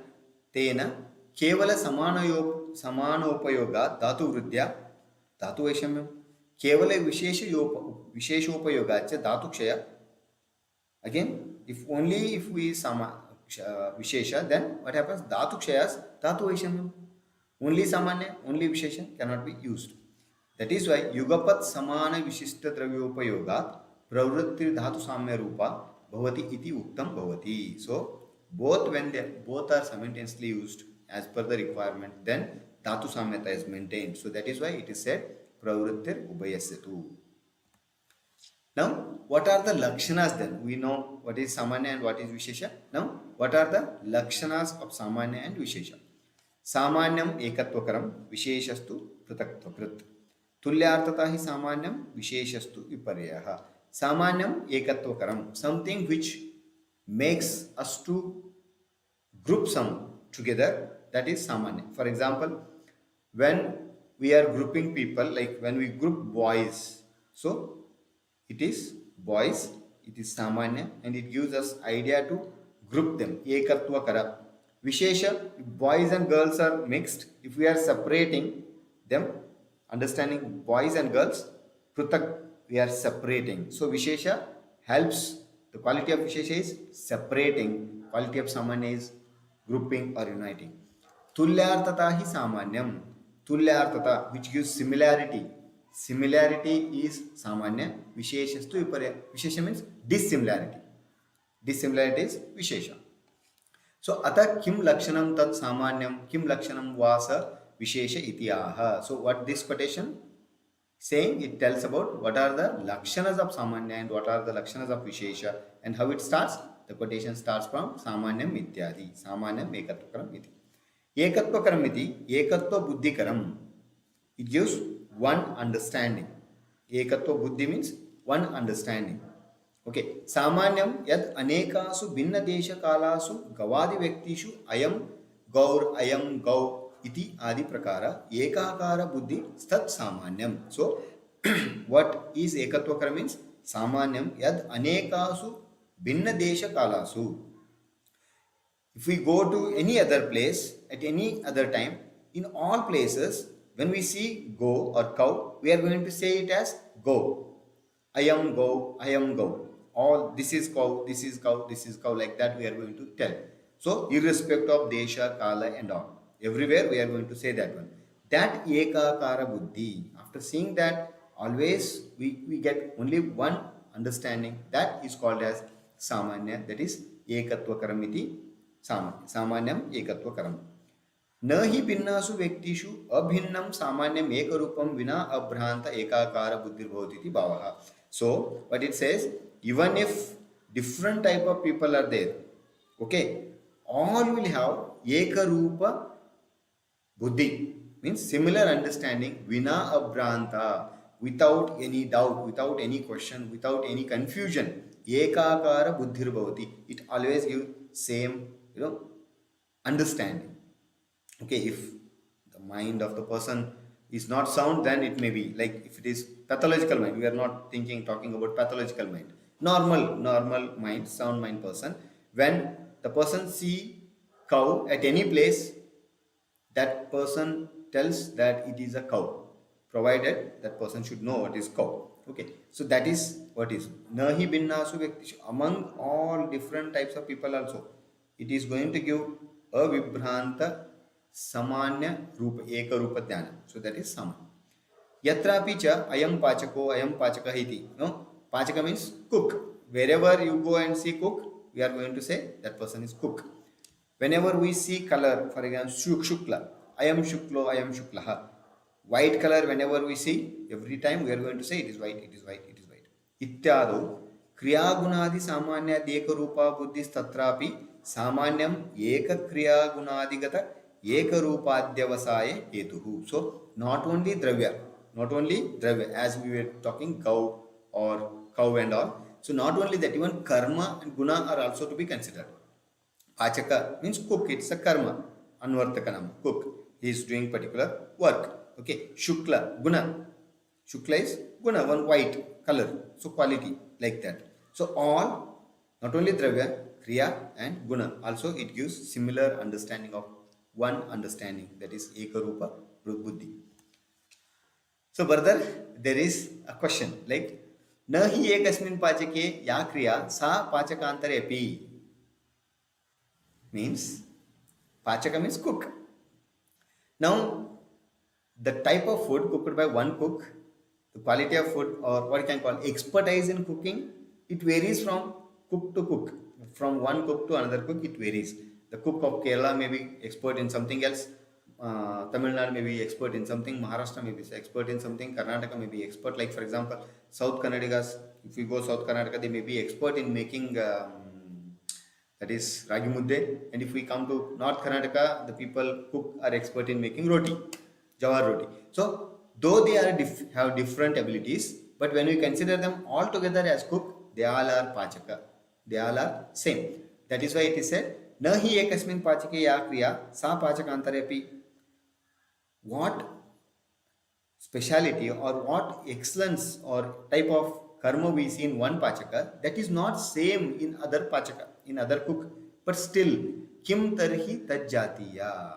S1: केवल समानोपयोगा धातु वृद्ध्या धातु वैषम्यम केवल विशेषोपयोगाच्च धातु क्षय. Again, if we vishesha, then what happens? Dhatu kshayas dhatu vaishamyam. Only samanya, only vishesha cannot be used. That is why yugapat samana vishishta dravyopayogat pravritti dhatu samya rupa bhavati iti uktam bhavati. So both when they both are simultaneously used as per the requirement, then dhatu samyata is maintained. So that is why it is said pravrittir ubhayasyatu. Now, what are the lakshanas then? We know what is samanya and what is vishesha. Now, what are the lakshanas of samanya and vishesha? Samanyam ekatwakaram visheshastu prataktwakrit. Tulyartata hi samanyam visheshastu viparyaha. Samanyam ekatwakaram, something which makes us to group some together, that is samanya. For example, when we are grouping people, like when we group boys, so it is boys, it is samanya, and it gives us idea to group them. Ekatva kara. Vishesha, if boys and girls are mixed, if we are separating them, understanding boys and girls, prutak, we are separating. So Vishesha helps. The quality of Vishesha is separating. Quality of samanya is grouping or uniting. Tulyartata hi samanyam. Tulyartata, which gives similarity. Similarity is samanya, visheshastu viparya. Vishesha means dissimilarity. Dissimilarity is vishesha. So ata kim lakshanam tat samanyam, kim lakshanam vasa vishesha itiyaha. So what this quotation saying, it tells about what are the lakshanas of samanya and what are the lakshanas of vishesha and how it starts. The quotation starts from samanyam ityadi. Samanyam ekatvakaram iti. Ekatvakaram iti, ekatva buddhikaram. It gives one understanding. Ekatva buddhi means one understanding. Okay. Samanyam yad anekasu binna desha kalasu gavadi vyaktishu ayam gaur iti adi prakara ekakara buddhi stat samanyam. So what is ekatva means? Samanyam yad anekasu binna desha kalasu. If we go to any other place at any other time, in all places, when we see go or cow, we are going to say it as go. I am go, I am go. All this is cow, this is cow, this is cow, like that we are going to tell. So, irrespective of desha, kala and all, everywhere we are going to say that one. That ekakara buddhi, after seeing that, always we get only one understanding. That is called as samanya, that is ekatva iti samanyam ekatva karam. न ही भिन्नासु व्यक्तिषु अभिन्नम सामान्यम एकरूपम विना अभ्रांत एकाकार बुद्धिर्भवति इति भावः. So what it says, even if different type of people are there, okay, all will have ekarupa buddhi, means similar understanding, vina abhranta, without any doubt, without any question, without any confusion. Ekakara buddhirbhavati, it always gives same, understanding. Okay, if the mind of the person is not sound, then it may be like if it is pathological mind. We are not talking about pathological mind. Normal mind, sound mind person. When the person see cow at any place, that person tells that it is a cow, provided that person should know what is cow. Okay, so that is what is nahi binnasu vyaktishu, among all different types of people also. It is going to give a vibhranta samanya rupa eka rupa dhyana. So that is samanya. Yatrapi cha ayam pachaka iti. No, pachaka means cook. Wherever you go and see cook, we are going to say that person is cook. Whenever we see color, for example, shukla, ayam shuklaha. White color, whenever we see, every time we are going to say it is white, it is white, it is white. Ityado क्रियागुणादि सामान्याद् एकरूपा बुद्धिस्तत्रापि सामान्यम एकक्रियागुणादिगत एकरूपाद्यवसाये हेतुः. So not only dravya, as we were talking cow and all. So not only that, even karma and guna are also to be considered. Pachaka means cook, it's a karma. Anvartakanam, cook. He is doing particular work. Okay. Shukla, guna. Shukla is guna, one white color. So quality, like that. So all, not only dravya, kriya and guna. Also it gives similar understanding of one understanding, that is ekarupa buddhi. So further, there is a question like, न हि एकस्मिन् पाचके या क्रिया सा पाचकान्तरे अपि. Means pachaka means cook. Now the type of food cooked by one cook, the quality of food, or what you can call expertise in cooking, it varies from cook to cook. From one cook to another cook, it varies. The cook of Kerala may be expert in something else. Tamil Nadu may be expert in something. Maharashtra may be expert in something. Karnataka may be expert. Like for example, South Kannadigas, if we go South Karnataka, they may be expert in making that is ragi mudde. And if we come to North Karnataka, the people cook are expert in making roti, jawar roti. So though they are have different abilities, but when we consider them all together as cook, they all are pachaka. They all are same. That is why it is said, na hi ekasmin pachake ya kriya sa pachakantare api. What speciality or what excellence or type of karma we see in one pachaka, that is not same in other pachaka, in other cook. But still, kim tarhi tajjatiya.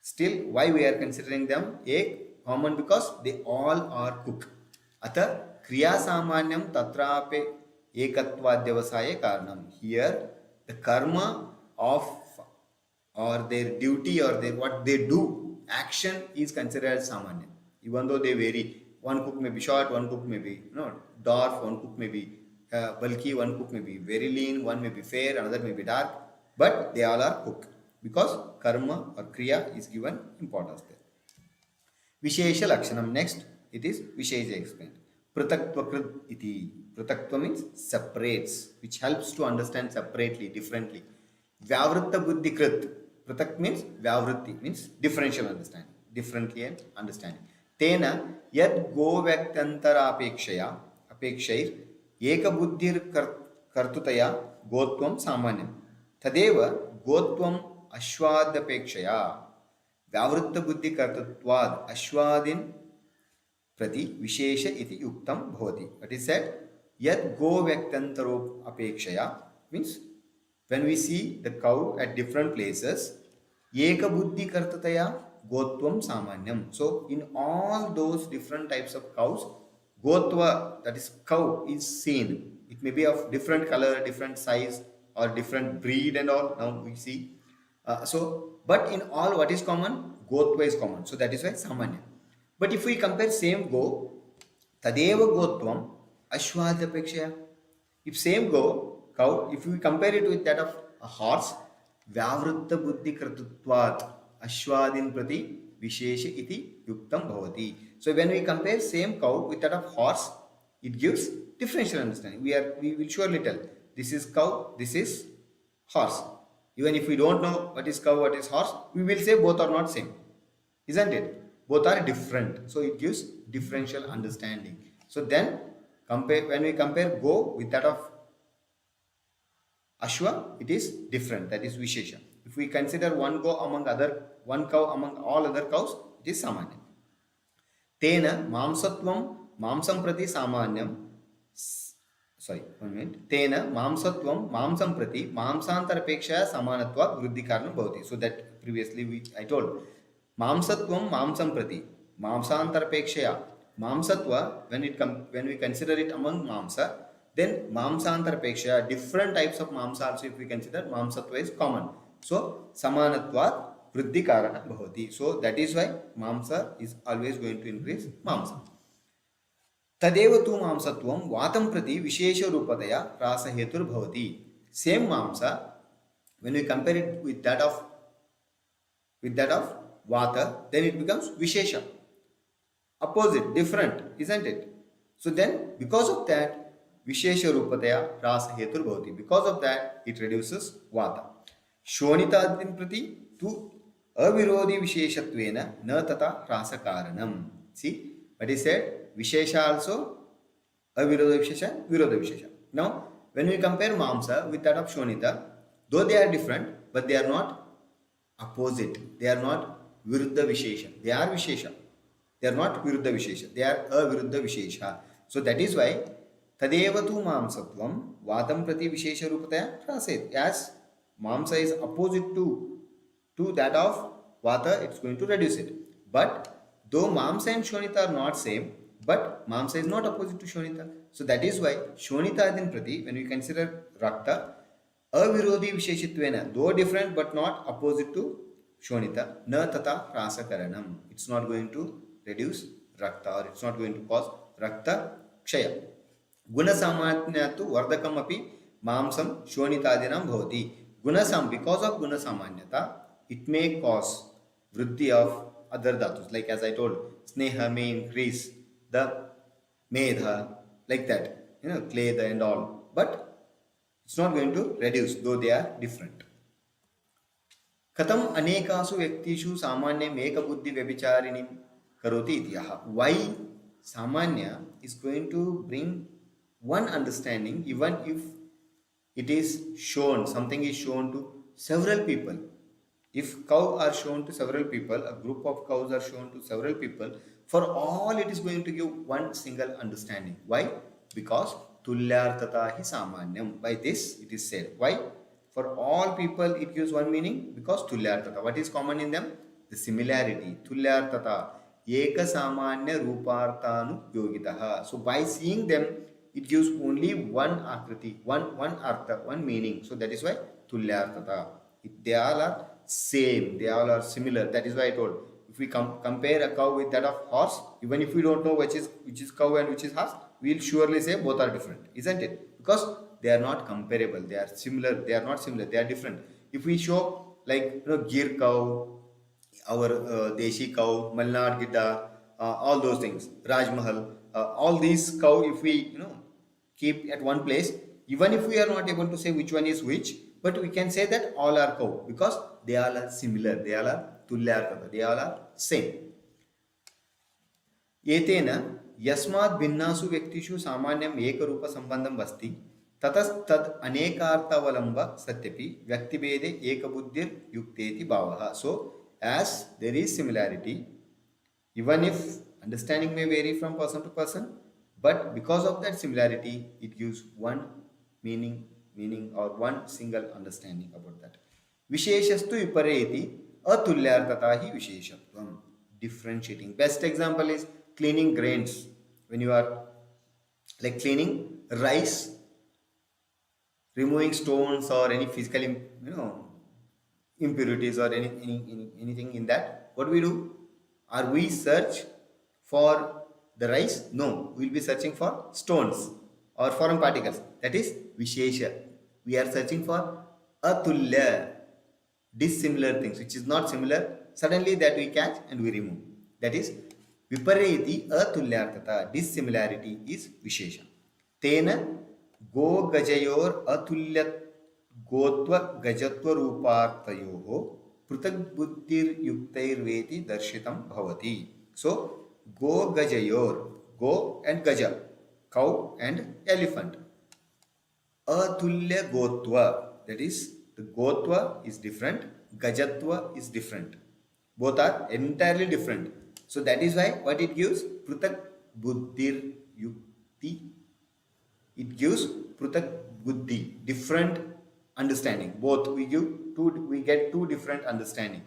S1: Still, why we are considering them a common? Because they all are cook. Atha kriya samanyam tatrape ekatvadyavasaye karanam. Here, the karma of or their duty or their what they do, action is considered as samanya. Even though they vary, one cook may be short, one cook may be dwarf, one cook may be bulky, one cook may be very lean, one may be fair, another may be dark, but they all are cook because karma or kriya is given importance there. Vishesha lakshanam. Next, it is Vishesha explained. Prataktva krit iti. Prataktva means separates, which helps to understand separately, differently. Vyavritta buddhi krit. Pratak means vyavritti, means differential understanding, differently and understanding. Tena yad go vyaktantara apekshayir eka buddhir kartutaya gotvam samanyam tadeva gotvam ashwadapekshaya vyavritta buddhi kartutvad ashwadin prati vishesha iti yuktam bhavati. That is said, yad go vyaktantaro apekshaya means when we see the cow at different places, eka buddhi kartataya gotvam samanyam. So in all those different types of cows, gotva, that is cow, is seen. It may be of different color, different size, or different breed and all. Now we see. But in all, what is common? Gotva is common. So that is why samanya. But if we compare same go, tadeva gotvam ashwadapekshaya. If same cow, if we compare it with that of a horse, vyavritta buddhi kratutvat ashwadin prati vishesha iti yuktam bhavati. So when we compare same cow with that of horse, it gives differential understanding. We will surely tell this is cow, this is horse. Even if we don't know what is cow, what is horse, we will say both are not same, isn't it? Both are different. So it gives differential understanding. So then when we compare go with that of Ashwa, it is different. That is Vishesha. If we consider one cow among all other cows, it is Samanya. Tena mamsatvam mamsam prati samanyam. Tena mamsatvam mamsam prati mamsantarapekshaya samanatva vruddhi karanam bhavati. So that previously I told. Mamsatvam mamsam prati mamsantarapekshaya. Mamsatva, when we consider it among mamsa, then mamsantarapekshaya, different types of mamsa also if we consider, mamsatva is common. So samanatvat vruddhi karana bhavati. So that is why mamsa is always going to increase mamsa. Tadeva tu mamsatvam vatam prati vishesha rupataya rasa hetur bhavati. Same mamsa, when we compare it with that of vata, then it becomes vishesha. Opposite, different, isn't it? So then because of that, विशेष रूपतया ह्रास हेतुर्भवति. Because of that, it reduces vata. शोणितादिं प्रति तु अविरोधी विशेषत्वेन न तथा ह्रास कारणम. See what he said, vishesha also avirodha vishesha, virodha vishesha. Now when we compare mamsa with that of shonita, though they are different, but they are not opposite. They are not viruddha vishesha. They are vishesha. They are not viruddha vishesha. They are aviruddha vishesha. So that is why tadeva tu mamsatvam vatam prati vishesha rupataya praset. As mamsa is opposite to that of vata, it's going to reduce it. But though mamsa and shonita are not same, but mamsa is not opposite to shonita. So that is why shonita adin prati, when we consider rakta, avirodhi visheshitvena, though different but not opposite to shonita, na tata rasa karanam. It's not going to reduce rakta, or it's not going to cause rakta kshaya. Guna samanyatu vardakam api mamsam shonitadinam bhavati. Gunasam, because of guna samanyata, it may cause vriddhi of other dhatus. Like as I told, sneha may increase the medha, like that, kledha and all. But it's not going to reduce, though they are different. Katam anekasu vyaktishu samanya meka buddhi vyabhicharinim karoti ityaha. Why samanya is going to bring one understanding even if it is shown, something is shown to several people. If cow are shown to several people, a group of cows are shown to several people, for all it is going to give one single understanding. Why? Because tulyartata hi samanyam. By this it is said. Why? For all people it gives one meaning, because tulyartata. What is common in them? The similarity. Tulyartata. Eka samanya rupartanu yogitaha. So by seeing them, it gives only one akriti, one artha, one meaning. So that is why tulyartata. They all are same. They all are similar. That is why I told. If we compare a cow with that of horse, even if we don't know which is cow and which is horse, we will surely say both are different, isn't it? Because they are not comparable. They are similar. They are not similar. They are different. If we show like Gir cow, our Deshi cow, Malnad Gidda, all those things, Rajmahal, all these cow, if we keep at one place, even if we are not able to say which one is which, but we can say that all are cow because they all are similar. They all are tulyartata. They all are same. Etena yasmat bhinnasu vyaktishu samanyam ekarupa sambandham vasti tatastad anekarthavalamba satyapi vyaktibhede ekabuddhir yukteti bhavaha. So as there is similarity, even if understanding may vary from person to person, but because of that similarity, it gives one meaning or one single understanding about that. Visheshastu vipareti atulyartata hi visheshatvam. Differentiating. Best example is cleaning grains. When you are like cleaning rice, removing stones or any physical impurities or anything in that, what do? Are we search for the rice? No, we will be searching for stones or foreign particles. That is Vishesha. We are searching for atulya, dissimilar things, which is not similar. Suddenly that we catch and we remove. That is vipareti atulyartata. Dissimilarity is Vishesha. Tena go gajayor atulya gotva gajatva rupartayoho prutak buddhir yuktair veti darshitam bhavati. So go gajayor, go and gaja, cow and elephant. Atulya gotva, that is the gotva is different, gajatva is different. Both are entirely different. So that is why what it gives? Prutak buddhir yukti. It gives prutak buddhi, different understanding. Both we get two different understanding.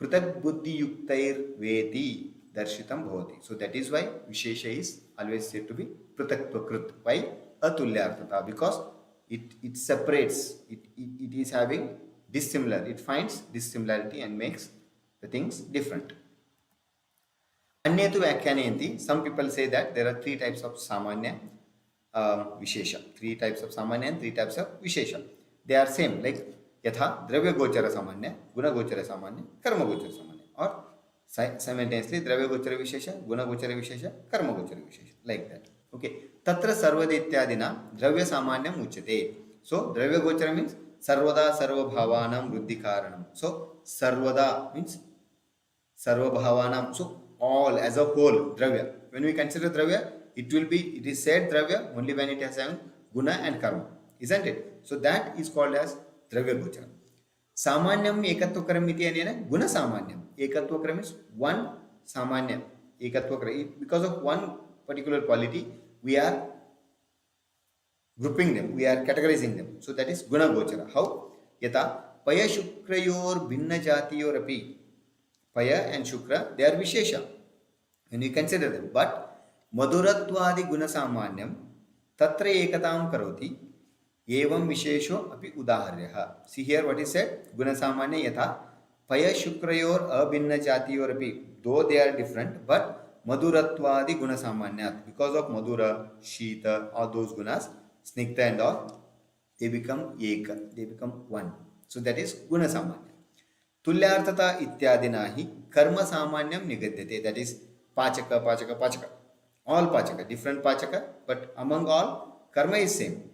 S1: Prutak buddhi yuktair veti darshitam bhavati. So that is why Vishesha is always said to be prutaktvakrit. Why? Atulyartata. Because it separates, it is having dissimilar. It finds dissimilarity and makes the things different. Anyetu Vyakyanenti. Some people say that there are three types of Samanya Vishesha. Three types of Samanya and three types of Vishesha. They are same, like Yatha, Dravya Gochara Samanya, Guna Gochara Samanya, Karma Gochara Samanya. Or simultaneously, Dravya Gochara Vishesha, Guna Gochara Vishesha, Karma Gochara Vishesha. Like that. Okay, tatra sarvada ityadina dravya samanyam uchyate. So dravya gochara means sarvada sarva bhavanam vruddhi karanam. So sarvada means sarva bhavanam, so all as a whole dravya. When we consider dravya, it is said dravya only when it has a guna and karma, isn't it? So that is called as dravya gochara. Samanyam ekatwakaram iti anena guna samanyam. Ekatwakaram is one samanyam. Ekatwakaram, because of one particular quality we are grouping them, we are categorizing them. So that is guna gochara. How? Yata paya shukrayor bhinna jatiyor api. Paya and Shukra, they are Vishesha when you consider them. But Madhurattvadi Guna Samanyam Tatra Ekatam Karoti Evam Vishesho Api Udaharyaha. See here what is said? Guna Samanya Yatha Paya Shukrayor Abhinna Jatiyor Api. Though they are different, but Madhurattvadi Guna Samanyat. Because of Madhura, Shita, all those gunas, Snikta and all, they become Eka, they become one. So that is Guna Samanya. तुल्यार्थता इत्यादिना ही कर्म सामान्यम निगद्यते. That is pachaka, pachaka, pachaka. All pachaka, different pachaka, but among all, karma is same.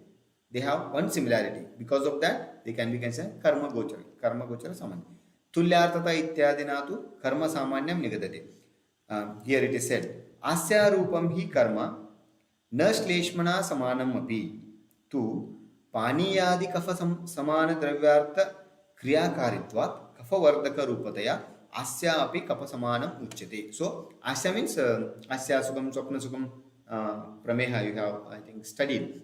S1: They have one similarity. Because of that, they can be considered karma gochara. Karma gochara samanya. Tulyarthata ityadina tu karma samanyam nigadate. Here it is said, asya rupam hi karma na shleshmana samanam api tu paniyadi kafa samana dravyartha kriyakaritvat kafavardaka rupataya asya api kapasamanam uchyate. So asya means asya sukam swapna sukam prameha you have I think studied.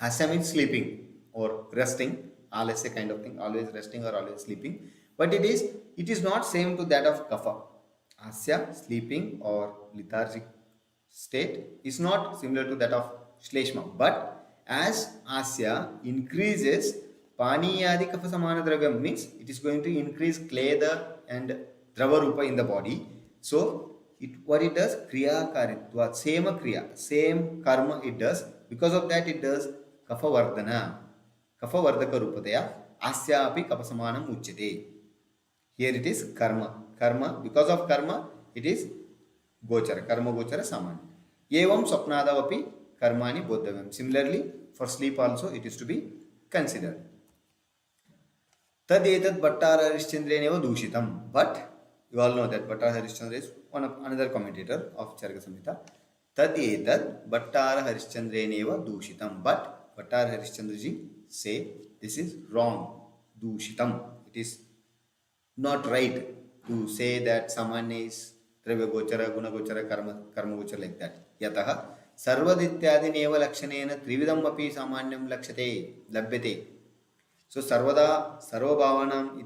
S1: Asya means sleeping or resting, alasya kind of thing, always resting or always sleeping. But it is not same to that of kapha. Asya, sleeping or lethargic state, is not similar to that of shleshma. But as asya increases, Paniyadi kapha samana dravyam means it is going to increase kleda and drava rupa in the body. So what it does? Kriya karitva, same kriya, same karma it does. Because of that it does kapha vardana, kapha vardaka rupataya asya api kapha samanam uchyate. Here it is karma. Karma, because of karma it is gochara, karma gochara samanya. Evam swapnadavapi karmani bodhavyam. Similarly for sleep also it is to be considered. Tadetat Bhattara Harishchandreneva Dushitam. But you all know that Bhattara Harishchandra is another commentator of Charaka Samhita. Tadetat Bhattara Harishchandreneva Dushitam. But Bhattara Harishchandraji say this is wrong. Dushitam. It is not right to say that Samanya is Dravya Gochara, Guna Gochara, Karma Gochara like that. Yataha Sarvadityadineva Lakshanena Trividam Api Samanyam Lakshate Labhyate. So sarvada, sarva bhavanam,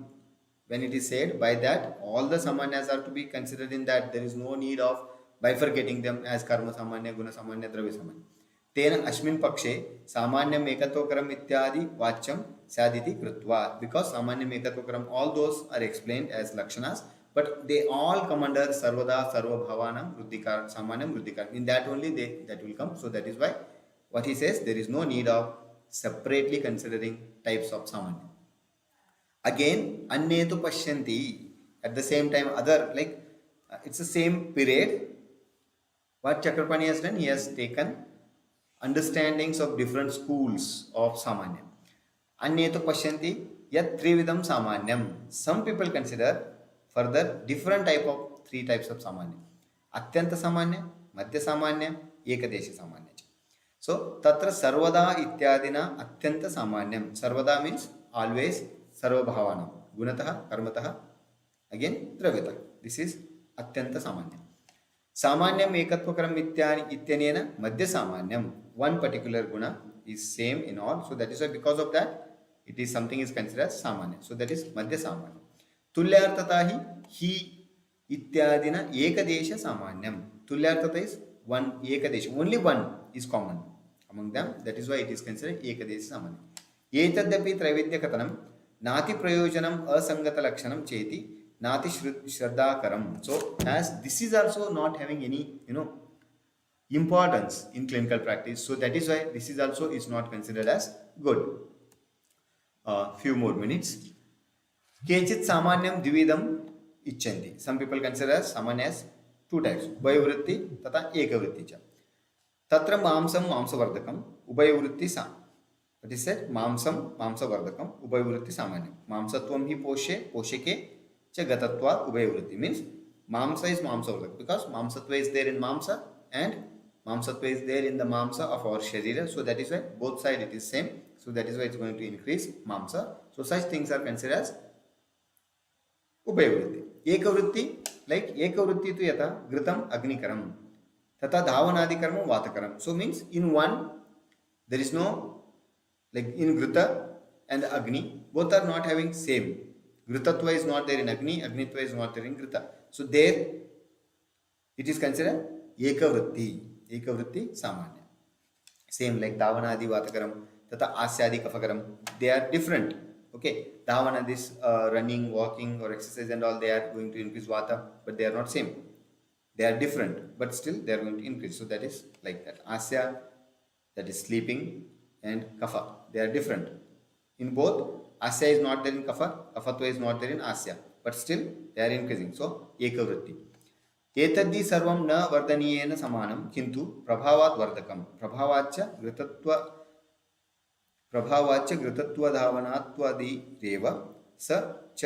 S1: when it is said, by that all the samanyas are to be considered in that. There is no need of bifurcating them as karma samanya, guna samanya, dravya samanya. Tena ashmin pakshe samanyam ekatvokaram ityadi vachyam saditi krutva. Because samanyam ekatvokaram, all those are explained as lakshanas, but they all come under sarvada, sarva bhavanam, vruddhikaram, samanyam, vruddhikaram. In that only that will come. So that is why what he says, there is no need of separately considering types of samanya. Again, annetu pashyanti, at the same time other, like it's the same period. What Chakrapani has done, he has taken understandings of different schools of samanya. Annetu pashyanti yat trividam samanyam. Some people consider further different type of three types of samanya. Atyanta samanya, madhya samanya, ekadesha samanya. So, tatra sarvada ityadina atyanta samanyam. Sarvada means always, sarva bhavanam. Gunataha, karmataha, again dravyataha. This is atyanta samanyam. Samanyam ekatvakaram ityanena madhya samanyam. One particular guna is same in all. So that is why because of that, it is something is considered as samanya. So that is madhya samanyam. Tulyartatahi hi ityadina ekadesha samanyam. Tulyartata is one ekadesha. Only one is common among them. That is why it is considered ekadesha samanya. Etadapi traividya katanam nati prayojanam asangata lakshanam cheti nati shraddhakaram. So as this is also not having any importance in clinical practice, so that is why this is also is not considered as good. Few more minutes. Kechit samanyam dvividam ichanti. Some people consider samanya as two types, vayavritti tata ekavritti cha. Tatra mamsam mamsavardakam ubayavritti sa. What is said? Mamsam mamsavardakam ubayavritti samanya. Mamsatvam hi poshe posheke cha gatatva ubayavritti. Means mamsa is mamsavardaka because mamsatva is there in mamsa and mamsatva is there in the mamsa of our sharira. So that is why both side it is same. So that is why it's going to increase mamsa. So such things are considered as उपयोगवृत्ति. एकवृत्ति like ekavritti tu yata घृतम अग्निकरम तथा धावनादिकर्म वातकरम. So means in one there is no, like in घृता and agni both are not having same. घृतत्व is not there in agni, agnitva is not there in घृता. So there it is considered ekavritti samanya. Same like dhavanadi vatakaram tata asyadi kafakaram, they are different. Okay, dhavana, this running, walking or exercise and all, they are going to increase vata, but they are not same. They are different, but still they are going to increase. So that is like that. Asya, that is sleeping, and kapha, they are different. In both, asya is not there in kapha, kaphatva is not there in asya, but still they are increasing. So ekavritti. एतद्धि सर्वं न वर्धनीयेन समानं किंतु प्रभावात् वर्धकं प्रभावाच्च घृतत्वधावनात्वादिरेव स च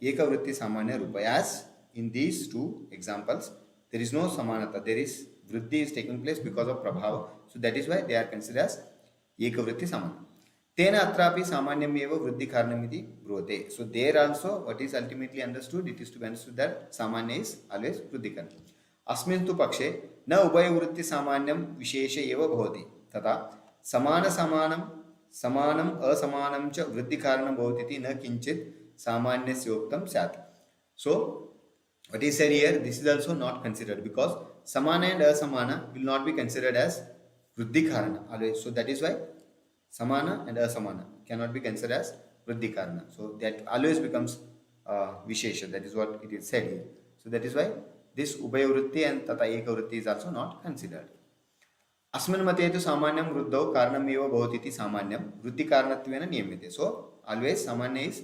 S1: एकवृत्ति सामान्य रूप. As in these two examples there is no samanata, there is vriddhi is taking place because of prabhava. So that is why they are considered as ekavritti samanya. Tena atrapi samanyam eva vriddhi karanamiti bruvate. So there also what is ultimately understood, it is to be understood that samanya is always vriddhi karanam. Asmin tu pakshe na ubhaya vritti samanyam vishesha eva bhavati tata samanam asamanam cha vriddhi karanam bhavati iti na kinchit samanyasya uktam syat. So what is said here, this is also not considered because samana and asamana will not be considered as vriddhi karana always. So that is why samana and asamana cannot be considered as vriddhi karana. So that always becomes vishesha. That is what it is said here. So that is why this ubhayavritti and tata ekavritti is also not considered. Asmin mate tu samanyam vruddhau karanam eva bhavati iti samanyam vriddhi karanatvena niyamyate. So always samanya is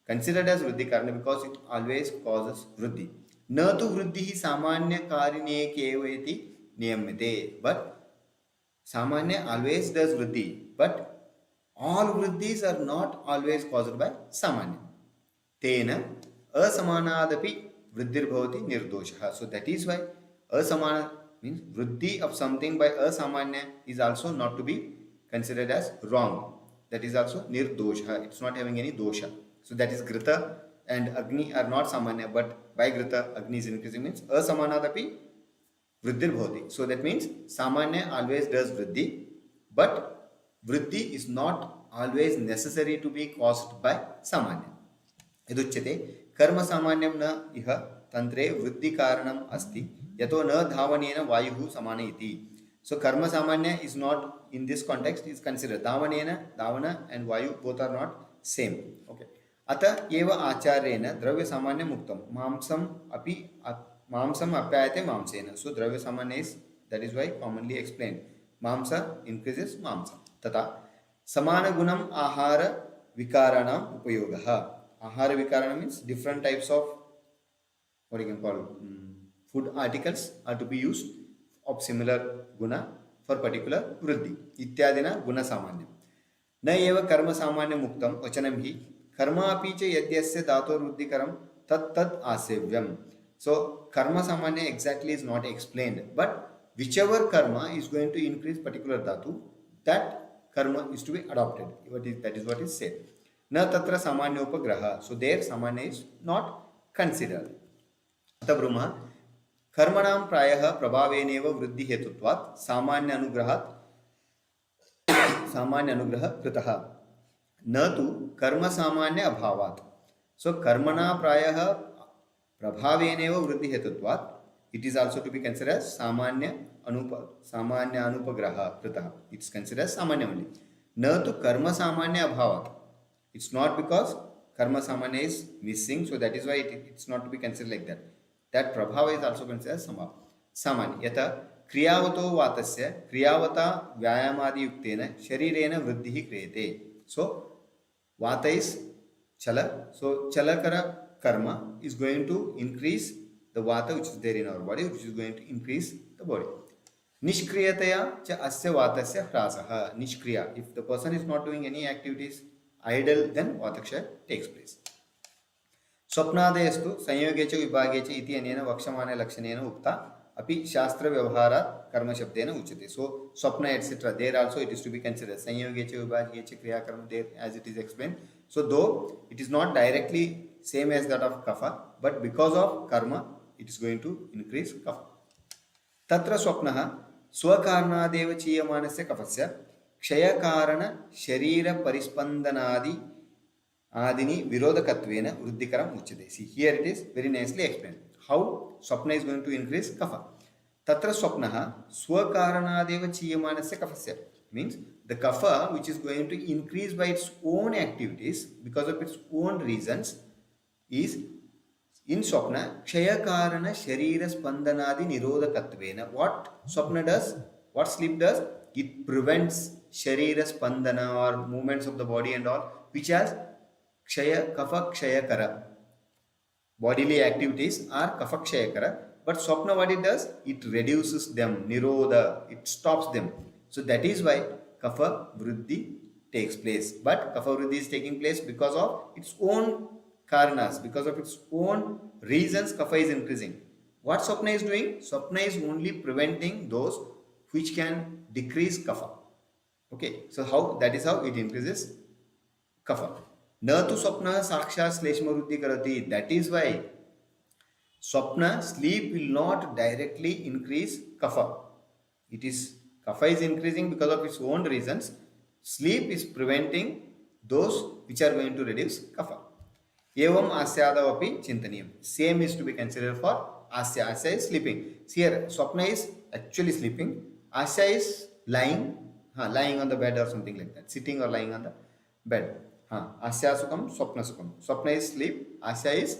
S1: considered as vriddhi karana because it always causes vriddhi. Na tu vriddhi samanya karine keveti niyamyate. But samanya always does vriddhi, but all vriddhis are not always caused by samanya. Tena asamanadapi vriddhir bhavati nirdosha. So that is why asamana means vriddhi of something by asamanya is also not to be considered as wrong. That is also nirdosha. It's not having any dosha. So that is grita and agni are not samanya, but by grita agni is increasing means asamanadapi vriddhir bhavati. So that means samanya always does vriddhi, but vriddhi is not always necessary to be caused by samanya. Iduchyate कर्म सामान्यम न इह तंत्रे वृद्धि कारणम अस्ति यतो न धावनेन वायुः समाने इति. So karma samanya is not in this context is considered. Dhavana and vayu both are not same. Okay. Ata eva acharyena dravya samanya muktam mamsam apyayate mamsena. So dravya samanya is, that is why commonly explained. Mamsa increases mamsa. Tata samana gunam ahara vikaranam upayogaha. Ahara vikarana means different types of what you can call food articles are to be used of similar guna for particular vriddhi. Ityadina guna samanya. Na eva karma samanya muktam vachanam hi karma api cha yadyasya dhato vriddhikaram tat asevyam. So karma samanya exactly is not explained, but whichever karma is going to increase particular dhatu, that karma is to be adopted. That is what is said. Na tatra samanya upagraha. So there samanya is not considered. Ata brahma कर्मणां प्रायः प्रभावेनेव वृद्धि हेतुत्वात् सामान्य अनुग्रह कृतः न तु कर्म सामान्य अभावात्. So कर्मणा प्रायः प्रभावेनेव वृद्धि हेतुत्वात् it is also to be considered as सामान्य अनुपग्रह कृतः. It is considered as सामान्य only. न तु कर्म सामान्य अभावात्. It's not because karma samanya is missing, so that is why it's not to be considered like that. That prabhava is also considered as samanya. Yata kriyavato vatasya kriyavata vyayamadi yuktena sharirena vriddhi kriyate. So vata is chala. So chalakara karma is going to increase the vata which is there in our body, which is going to increase the body. Nishkriyataya cha asya vatasya hrasaha. Nishkriya. If the person is not doing any activities, idle, then vataksha takes place. स्वप्नादयस्तु संयोगे च विभागे च इति अनेन वक्ष्यमाणे लक्षणेन उक्ता अपि शास्त्र व्यवहारात् कर्म शब्देन उच्यते. So swapna etc. there also it is to be considered. संयोगे च विभागे च क्रिया कर्म there as it is explained. So though it is not directly same as that of kapha, but because of karma it is going to increase kapha. तत्र स्वप्नः स्वकारणादेव चीयमानस्य कफस्य क्षयकारण शरीर परिस्पन्दनादि आदिनि विरोधकत्वेन वृद्धिकरम् उच्यते. See, here it is very nicely explained how swapna is going to increase kapha. Tatra swapnaha swakaranadev chiyamanasya kafasya means the kapha which is going to increase by its own activities because of its own reasons is in swapna kshayakarana sharira spandanadi nirodhakatvena. What swapna does, what sleep does, it prevents sharira spandana or movements of the body and all which has Kshaya, Kapha, Kshayakara. Bodily activities are Kapha, Kshayakara. But Swapna, what it does? It reduces them, Nirodha, it stops them. So that is why Kapha Vriddhi takes place. But Kapha Vriddhi is taking place because of its own karanas, because of its own reasons Kapha is increasing. What Swapna is doing? Swapna is only preventing those which can decrease Kapha. Okay, so how? That is how it increases Kapha. न तो स्वप्न साक्षात श्लेष्म वृद्धि करती. That is why swapna sleep will not directly increase kapha. It is kapha is increasing because of its own reasons. Sleep is preventing those which are going to reduce kapha. Evam asyadav chintaniyam. Same is to be considered for asya. Asya is sleeping. See here, swapna is actually sleeping. Asya is lying on the bed or something like that, sitting or lying on the bed. Asya sukam, swapna sukam. Swapna is sleep, asya is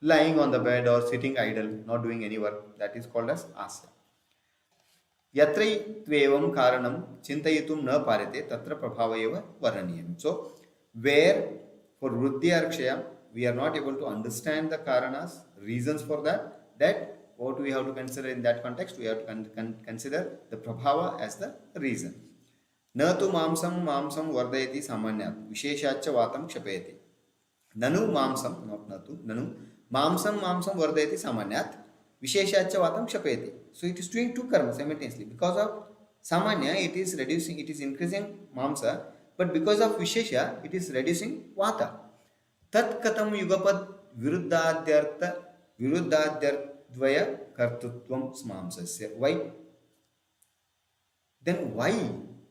S1: lying on the bed or sitting idle, not doing any work. That is called as asya. Yatrai tvevam karanam chintayitum na parite tatra prabhava eva varnaniyam. So, where for vruddhi or kshaya, we are not able to understand the karanas, reasons for that what we have to consider in that context, we have to consider the prabhava as the reason. न तो मांसम वर्धयति सामान्यात् विशेषाच्च वातं क्षपयति. ननु मांसम not नतु ननु मांसम वर्धयति सामान्यात् विशेषाच्च वातं क्षपयति. So it is doing two karmas simultaneously. Because of samanya it is reducing, it is increasing mamsa, but because of vishesha it is reducing vata. Tat katam yugapad viruddhadyarthvaya kartutvam mamsasya. Why? Then why?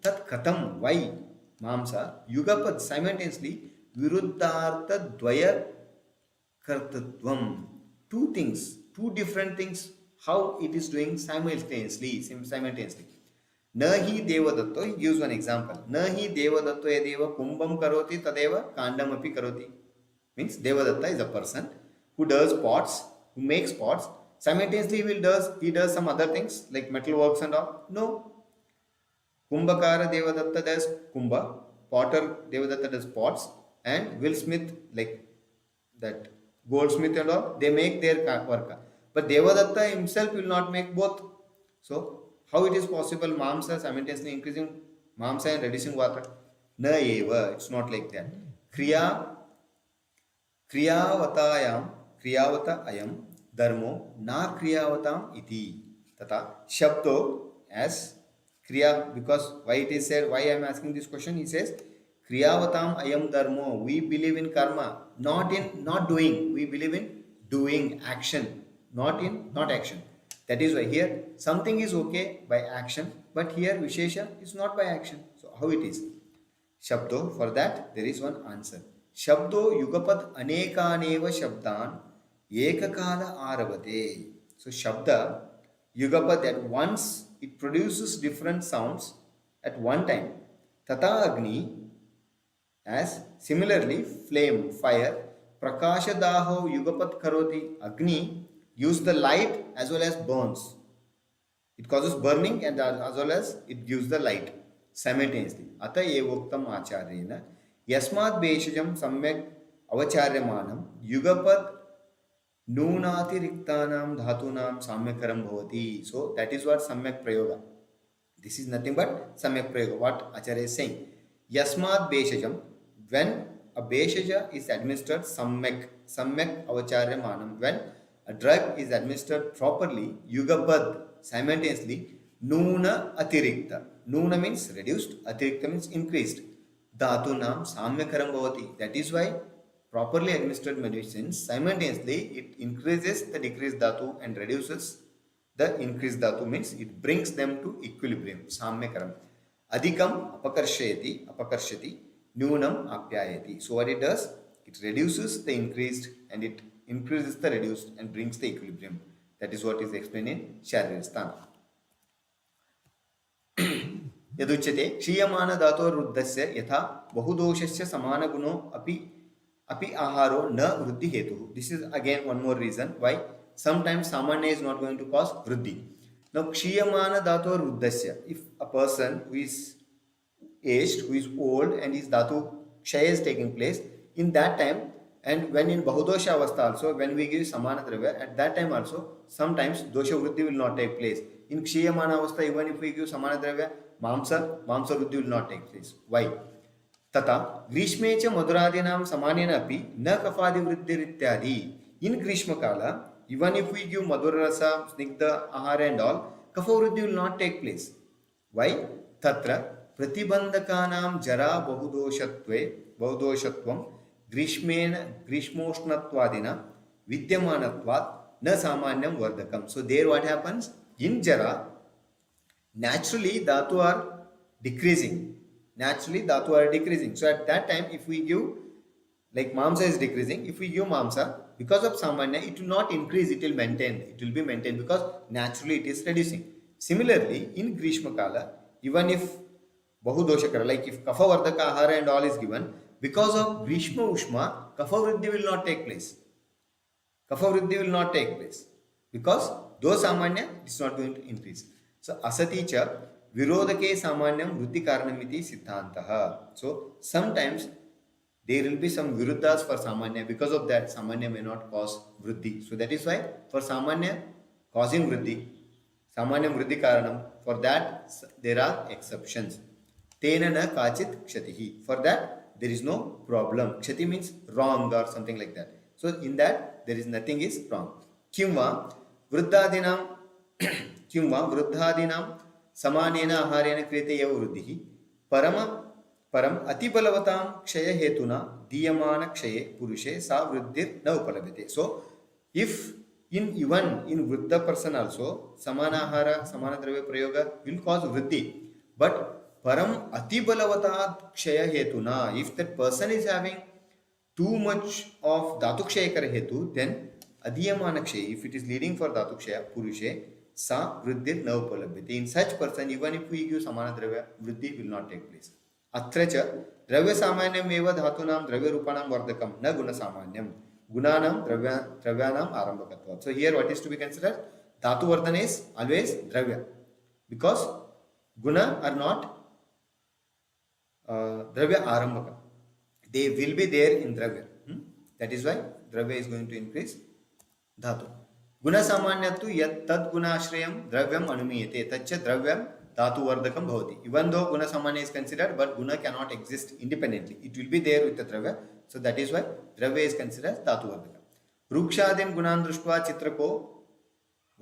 S1: Tat katam, why? Mamsa, yugapad, simultaneously, viruddhartha dvaya kartatvam. Two things, two different things, how it is doing simultaneously. Nahi devadatta, he gives one example. Nahi devadatta yadeva kumbham karoti tadeva kandam api karoti. Means devadatta is a person who does pots, who makes pots. Simultaneously he does some other things like metal works and all. No. Kumbhakara Devadatta does kumbha, potter Devadatta does pots, and Smith like that goldsmith and all, they make their work. But Devadatta himself will not make both. So how it is possible mamsa simultaneously increasing mamsa and reducing vata? Na eva, it's not like that. Kriyavata ayam dharmo na kriyavatam iti. Tata shabdo as Kriya, because why it is said, why I am asking this question, he says, Kriyavatam ayam dharmo, we believe in karma, not doing, we believe in doing, action, not action. That is why here, something is okay by action, but here Vishesha is not by action. So how it is? Shabdo, for that there is one answer. Shabdo yugapad anekaneva shabdan ekakala aravate. So Shabda, yugapad at once, it produces different sounds at one time. Tata Agni, as similarly flame, fire, Prakasha Daho Yugapat Karoti, Agni, use the light as well as burns. It causes burning and as well as it gives the light simultaneously. Ata evoktam acharyena yasmat beshajam samyak avacharyamanam yugapat Nunati riktanam dhatunam samyakaram bhavati. So that is what samyak prayoga. This is nothing but Samyak Prayoga, what Acharya is saying. Yasmad Beshajam, when a Beshaja is administered Samyak Avacharya Manam, when a drug is administered properly, Yugabad, simultaneously, Nuna Atirikta. Nuna means reduced, Atirikta means increased. Dhatu Nam Samyakaram Bhavati. That is why properly administered medicines, simultaneously it increases the decreased dhatu and reduces the increased dhatu, means it brings them to equilibrium. Samyakaram. Adhikam apakarshati, nunam apyayati. So what it does, it reduces the increased and it increases the reduced and brings the equilibrium. That is what is explained in Sharirasthana. Yaduchate Shiyamana Dhator Ruddasya Yatha Bahudoshasya Samana Guno Api Aharo Na Vruddhi Hetu. This is again one more reason why sometimes Samanya is not going to cause Vruddhi. Now Kshiyamana Dhator Ruddasya. If a person who is aged, who is old and his Dhatu Kshaya is taking place, in that time, and when in Bahudosha Avastha also, when we give Samana Dravya, at that time also, sometimes Dosha Vruddhi will not take place. In Kshiyamana Avastha, even if we give Samana Dravya, Mamsa Vruddhi will not take place. Why? Tata Grishme cha Madhuradinam Samanena api na kafadi vruddhi rityadi. In Grishma Kala, even if we give Madhura Rasa, Snigdha, Ahara and all, Kapha Vruddhi will not take place. Why? Tatra Pratibandhakanam Jara Bahudoshatvam Grishmoshnatvadina Vidyamanatvad Na Samanyam Vardakam. So there what happens? In Jara, naturally dhatu are decreasing. So at that time, if we give, like Mamsa is decreasing, if we give Mamsa, because of Samanya, it will not increase, it will maintain. It will be maintained because naturally it is reducing. Similarly, in Grishma Kala, even if Bahudoshakara, like if Kapha Vardaka Ahara and all is given, because of Grishma Ushma, Kapha Vruddhi will not take place. Because though Samanya, it is not going to increase. So Asati cha Virodhake Samanyam Vruddhi Karanamiti Siddhantaha. So sometimes there will be some Viruddhas for Samanya. Because of that, Samanya may not cause Vruddhi. So that is why for Samanya causing Vruddhi, Samanyam Vruddhi Karanam, for that there are exceptions. Tena na kachit kshatihi. For that there is no problem. Kshati means wrong or something like that. So in that there is nothing is wrong. Kimva Vruddhadinam Samanena Aharena Kriteya Vruddhihi Param Atibalavatam Kshaya Hetuna Diyamana Kshaye Purushe Sa Vruddhir Na Upalabhite. So if even in Vruddha person also Samana Dravya Prayoga will cause Vruddhi. But Param Atibalavatat Kshaya Hetuna, if that person is having too much of Dhatu Kshayakara Hetu, then Adiyamana Kshaye, if it is leading for Dhatu Kshaya Purushe Sa Vruddhir Na Upalabhite. In such person, even if we give Samana Dravya, Vruddhi will not take place. Atracha Dravya Samanyam Eva Dhatunam Dravya Rupanam Vardakam Na Guna Samanyam Gunanam Dravyanam Arambhakatvat. So here what is to be considered? Dhatu Vardhana is always Dravya. Because Guna are not Dravya Arambhaka. They will be there in Dravya. That is why Dravya is going to increase Dhatu. Guna Samanyatu Yat Tad Gunashrayam Dravyam Anumiyate Tacha Dravyam Dhatu Vardakam Bhavati. Even though Guna Samanya is considered, but Guna cannot exist independently. It will be there with the Dravya. So that is why Dravya is considered Dhatu Vardakam. Rukshadin Gunan Drushpa Chitrako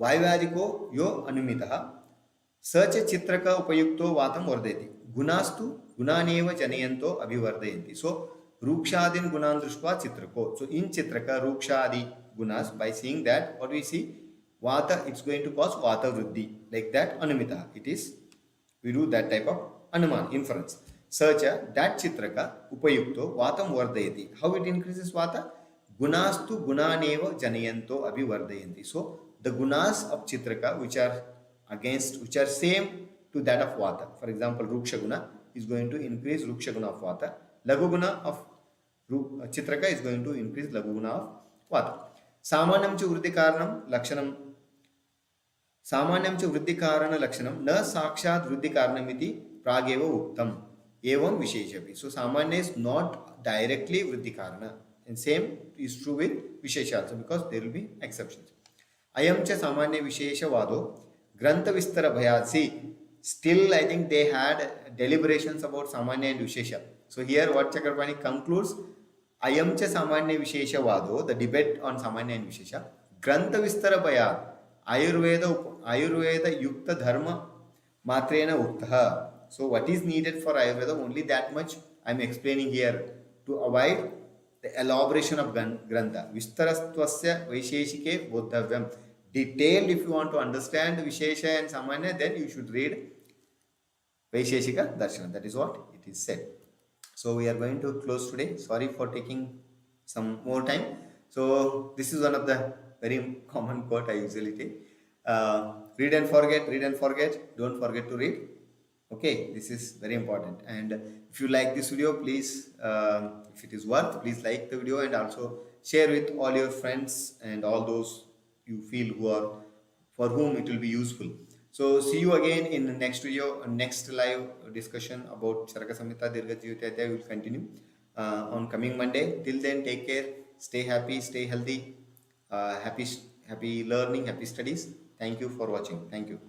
S1: Vaivadiko Yo Anumitaha Sacha Chitraka Upayukto Vatam Vardeti. Gunastu Gunaneva Janayanto Abhivardayati. So Rukshadin Gunan Drushpa Chitrako. So in Chitraka Rukshadi Gunas, by seeing that, what we see? Vata, it's going to cause Vata Vruddhi. Like that, Anumita. It is, we do that type of Anuman, inference. Searcha, that Chitraka, Upayukto, Vatam Vardayati. How it increases Vata? Gunastu Gunaneva Janayanto Abhivardayanti. So, the Gunas of Chitraka, which are same to that of Vata. For example, Ruksha Guna is going to increase Ruksha Guna of Vata. Lagu Guna of Chitraka is going to increase Lagu Guna of Vata. Samanyam cha Vruddhi Karanam Lakshanam Na Sakshat Vruddhi Karanamiti Prageva Uktam Evam Visheshapi. So Samanya is not directly Vruddhi Karana. And same is true with Vishesha also, because there will be exceptions. Ayam cha Samanya Vishesha Vado Grantha Vistara Bhayatsi still I think they had deliberations about Samanya and Vishesha. So here what Chakrapani concludes, Ayam cha Samanya Vishesha Vado, the debate on Samanya and Vishesha, Grantha Vistara Baya, Ayurveda Yukta Dharma Matrena Uktaha. So what is needed for Ayurveda, only that much I am explaining here to avoid the elaboration of Grantha. Vistarastvasya Vaisheshike Bodhavyam. Detailed, if you want to understand Vishesha and Samanya, then you should read Vaisheshika Darshana. That is what it is said. So we are going to close today. Sorry for taking some more time. So this is one of the very common quote I usually take. Read and forget, read and forget. Don't forget to read. Okay, this is very important. And if you like this video, please, if it is worth, please like the video and also share with all your friends and all those you feel who are, for whom it will be useful. So see you again in the next video, next live discussion about Charaka Samhita Deerganjeeviteeya Adhyaya will continue on coming Monday. Till then, take care, stay happy, stay healthy, happy learning, happy studies. Thank you for watching. Thank you.